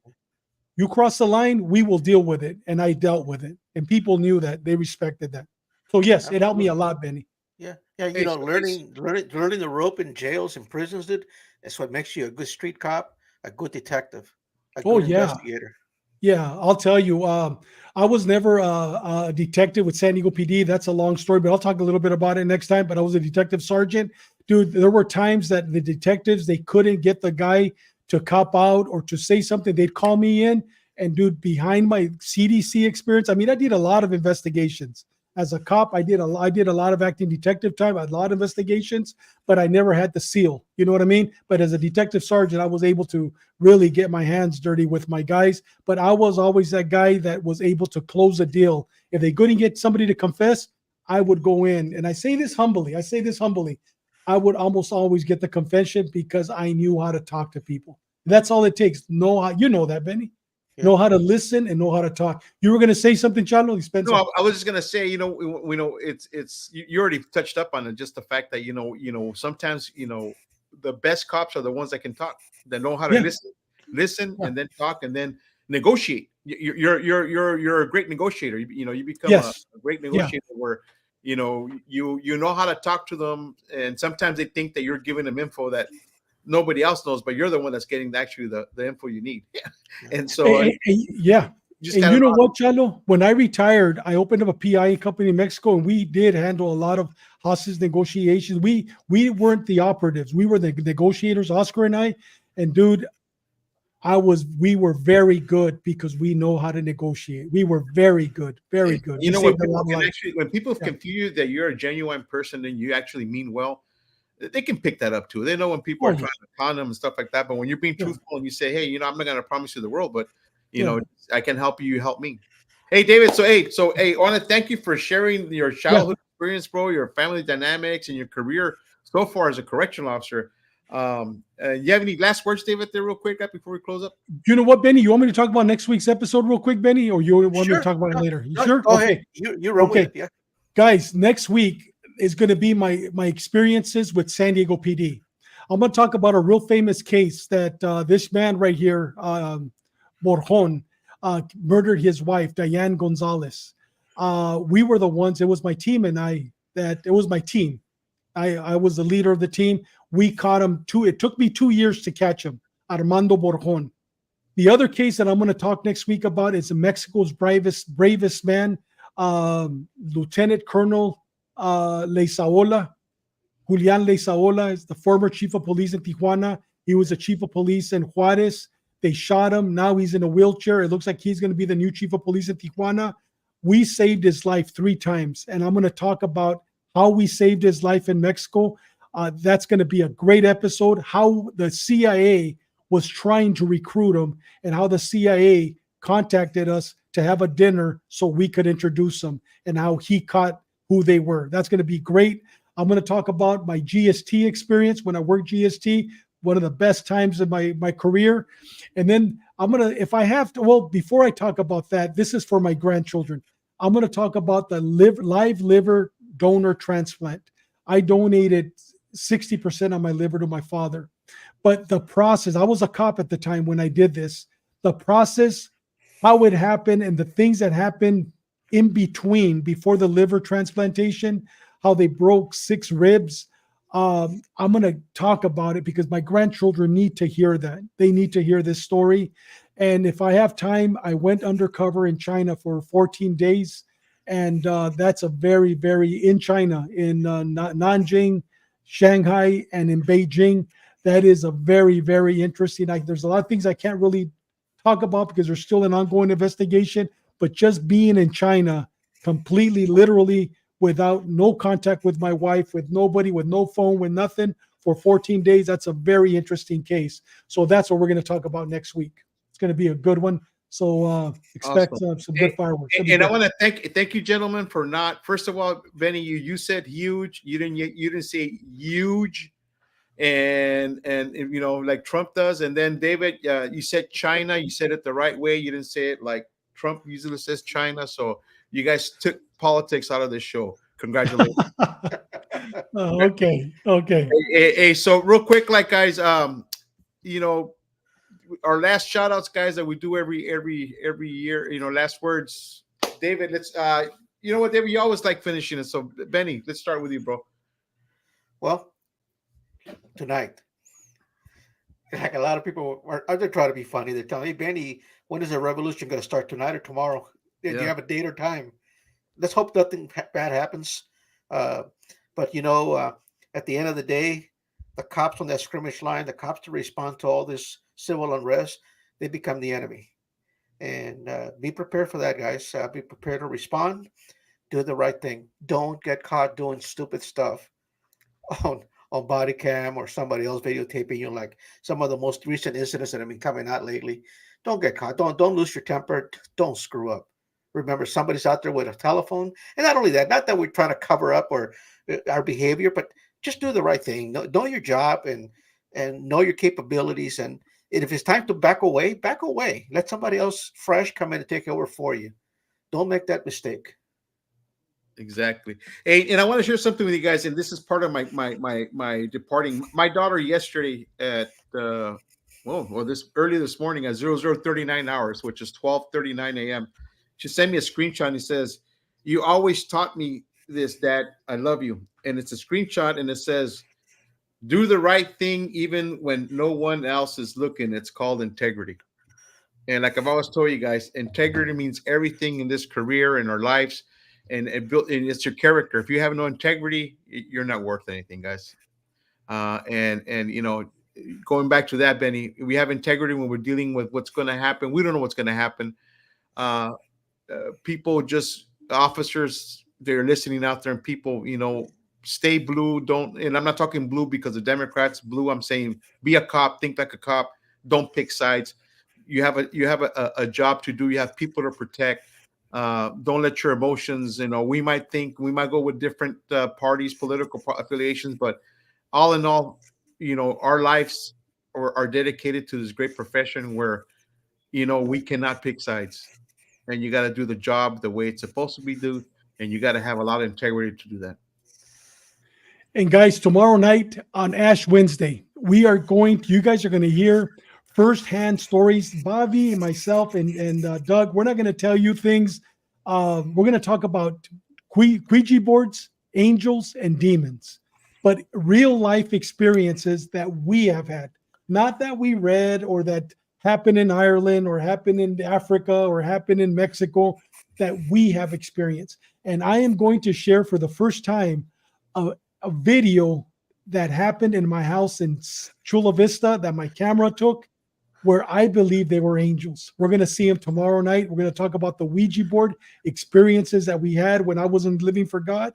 You cross the line, we will deal with it. And I dealt with it. And people knew that. They respected that. So yes, it helped me a lot, Benny. Yeah. You know, learning the rope in jails and prisons, dude, that's what makes you a good street cop, a good detective, a good investigator. Yeah, I'll tell you. I was never a detective with San Diego PD. That's a long story, but I'll talk a little bit about it next time. But I was a detective sergeant. Dude, there were times that the detectives, they couldn't get the guy to cop out or to say something. They'd call me in. And dude, behind my CDC experience, I mean, I did a lot of investigations. As a cop, I did a lot of acting detective time. I had a lot of investigations, but I never had the seal. You know what I mean? But as a detective sergeant, I was able to really get my hands dirty with my guys. But I was always that guy that was able to close a deal. If they couldn't get somebody to confess, I would go in. And I say this humbly. I would almost always get the confession because I knew how to talk to people. That's all it takes. You know that, Benny. Yeah. Know how to listen and know how to talk. You were going to say something, Chalo? No, I was just going to say, we know it's you already touched up on it. Just the fact that sometimes the best cops are the ones that can talk, that know how to listen, and then talk, and then negotiate. You're a great negotiator. You become a great negotiator where you know how to talk to them, and sometimes they think that you're giving them info that nobody else knows, but you're the one that's getting actually the info you need. And so and you know what, Chalo? When I retired, I opened up a PI company in Mexico, and we did handle a lot of hostage negotiations. We weren't the operatives. We were the negotiators, Oscar and I. And dude, we were very good because we know how to negotiate. We were very good, very good. You know what? When people confuse that you're a genuine person and you actually mean well, they can pick that up too. They know when people are trying to con them and stuff like that. But when you're being truthful and you say, hey, I'm not going to promise you the world, but I can help you. You help me. Hey, David. So I want to thank you for sharing your childhood experience, bro, your family dynamics and your career so far as a correctional officer. You have any last words, David, there real quick before we close up? You know what, Benny? You want me to talk about next week's episode real quick, Benny? Or you want me to talk about it later? You sure? Go ahead. You run with it, yeah. Guys, next week is going to be my experiences with San Diego PD. I'm going to talk about a real famous case that this man right here, Borjon, murdered his wife, Diane Gonzalez. We were the ones, it was my team and I, it was my team. I was the leader of the team. We caught him it took me 2 years to catch him, Armando Borjon. The other case that I'm going to talk next week about is Mexico's bravest man, Lieutenant Colonel Julian Leizaola is the former chief of police in Tijuana. He was a chief of police in Juarez. They shot him. Now he's in a wheelchair. It looks like he's going to be the new chief of police in Tijuana. We saved his life 3 times. And I'm going to talk about how we saved his life in Mexico. That's going to be a great episode. How the CIA was trying to recruit him and how the CIA contacted us to have a dinner so we could introduce him and how he caught who they were. That's going to be great. I'm going to talk about my GST experience when I worked GST, one of the best times in my career. And then I'm going to, if I have to, before I talk about that, this is for my grandchildren. I'm going to talk about the live liver donor transplant. I donated 60% of my liver to my father. But the process, I was a cop at the time when I did this, the process, how it happened and the things that happened in between before the liver transplantation, how they broke 6 ribs. I'm going to talk about it because my grandchildren need to hear that. They need to hear this story. And if I have time, I went undercover in China for 14 days. And that's a very, very, in China, in Nanjing, Shanghai, and in Beijing. That is a very, very interesting. There's a lot of things I can't really talk about because there's still an ongoing investigation. But just being in China completely, literally, without no contact with my wife, with nobody, with no phone, with nothing for 14 days, that's a very interesting case. So that's what we're going to talk about next week. It's going to be a good one. So expect some good fireworks. And I want to thank you, gentlemen, for not. First of all, Benny, you said huge. You didn't say huge, and like Trump does. And then David, you said China. You said it the right way. You didn't say it like Trump usually says China. So you guys took politics out of this show. Congratulations. Okay. Hey, so real quick, guys, our last shout outs, guys, that we do every year. Last words. David, let's. You know what, David? You always like finishing it. So, Benny, let's start with you, bro. Well, tonight, like a lot of people are they're trying to be funny. They're telling me, Benny, when is the revolution going to start, tonight or tomorrow? Do you have a date or time? Let's hope nothing bad happens. But at the end of the day, the cops on that skirmish line, the cops to respond to all this civil unrest, they become the enemy. And be prepared for that, guys. Be prepared to respond. Do the right thing. Don't get caught doing stupid stuff on body cam or somebody else videotaping you, like some of the most recent incidents that have been coming out lately. Don't get caught. Don't lose your temper. Don't screw up. Remember, somebody's out there with a telephone. And not only that, not that we're trying to cover up or our behavior, but just do the right thing. Know your job and know your capabilities. And if it's time to back away, back away. Let somebody else fresh come in and take over for you. Don't make that mistake. Exactly. Hey, and I want to share something with you guys. And this is part of my departing. My daughter yesterday at this morning at 00:39 hours, which is 12:39 a.m. She sent me a screenshot and it says, "You always taught me this, Dad. I love you." And it's a screenshot and it says, "Do the right thing even when no one else is looking." It's called integrity. And like I've always told you guys, integrity means everything in this career and our lives. And it's your character. If you have no integrity, you're not worth anything, guys. And going back to that, Benny, we have integrity when we're dealing with what's going to happen. We don't know what's going to happen. Officers, they're listening out there, and people, stay blue. And I'm not talking blue because the Democrats blue. I'm saying be a cop, think like a cop. Don't pick sides. You have a job to do. You have people to protect. Don't let your emotions, we might go with different parties, political affiliations, but all in all, our lives are dedicated to this great profession where, we cannot pick sides, and you got to do the job the way it's supposed to be done, and you got to have a lot of integrity to do that. And guys, tomorrow night on Ash Wednesday, you guys are going to hear firsthand stories. Bobby and myself and Doug, we're not going to tell you things. We're going to talk about Ouija boards, angels, and demons, but real life experiences that we have had, not that we read or that happened in Ireland or happened in Africa or happened in Mexico, that we have experienced. And I am going to share for the first time a video that happened in my house in Chula Vista that my camera took, where I believe they were angels. We're going to see them tomorrow night. We're going to talk about the Ouija board experiences that we had when I wasn't living for God.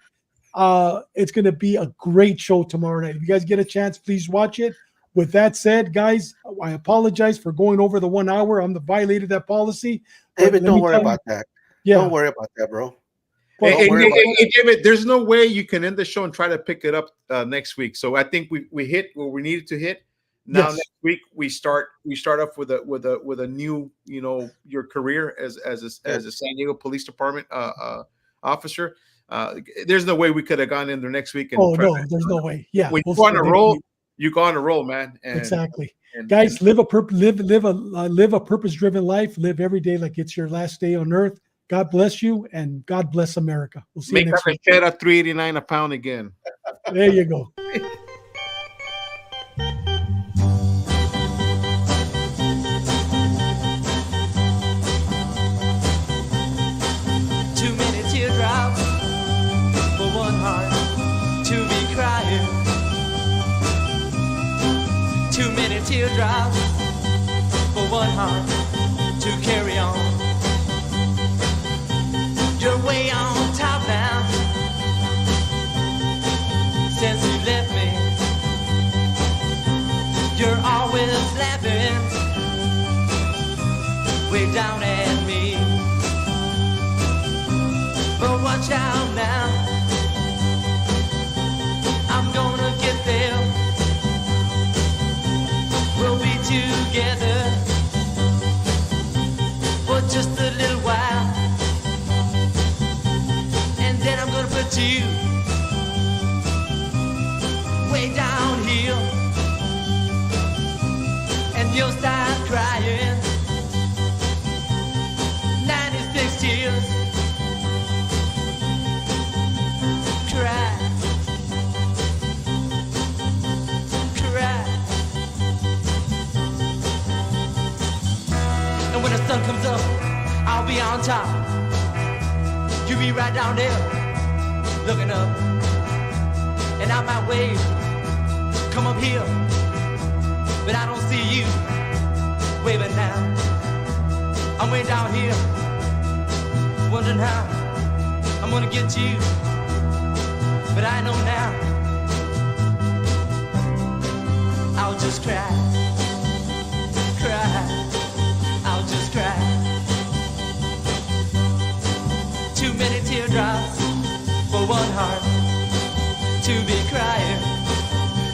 It's going to be a great show tomorrow night. If you guys get a chance, please watch it. With that said, guys, I apologize for going over the 1 hour. I'm the violated that policy. David, don't worry about that. Yeah. Don't worry about that, bro. Hey, David, there's no way you can end the show and try to pick it up next week. So I think we hit what we needed to hit. Now next week we start off with a new, your career as a San Diego Police Department officer. There's no way we could have gone in there next week. And there's no way. Yeah, when you go on a roll, you go on a roll, man. Exactly. Guys, live a purpose-driven life. Live every day like it's your last day on earth. God bless you, and God bless America. We'll see you next week. Make that $3.89 a pound again. There you go. Too many teardrops for one heart to be crying. Too many teardrops for one heart to carry on. You're way on top now since you left me. You're always laughing way down at me. But watch out now, I'm gonna get there. We'll be together for just a little while, and then I'm gonna put you way down here, and you'll start crying. when the sun comes up, I'll be on top. You be right down there, looking up. And I might wave, come up here, but I don't see you waving now. I'm way down here, wondering how I'm gonna get you, but I know now. I'll just cry, I'll just cry. Too many teardrops for one heart to be crying.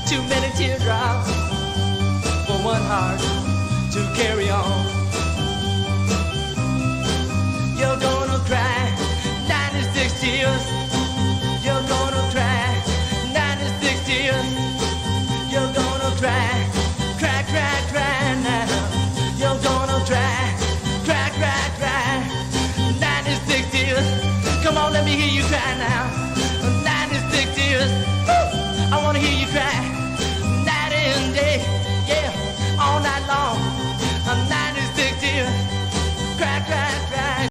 Too many teardrops for one heart to carry on.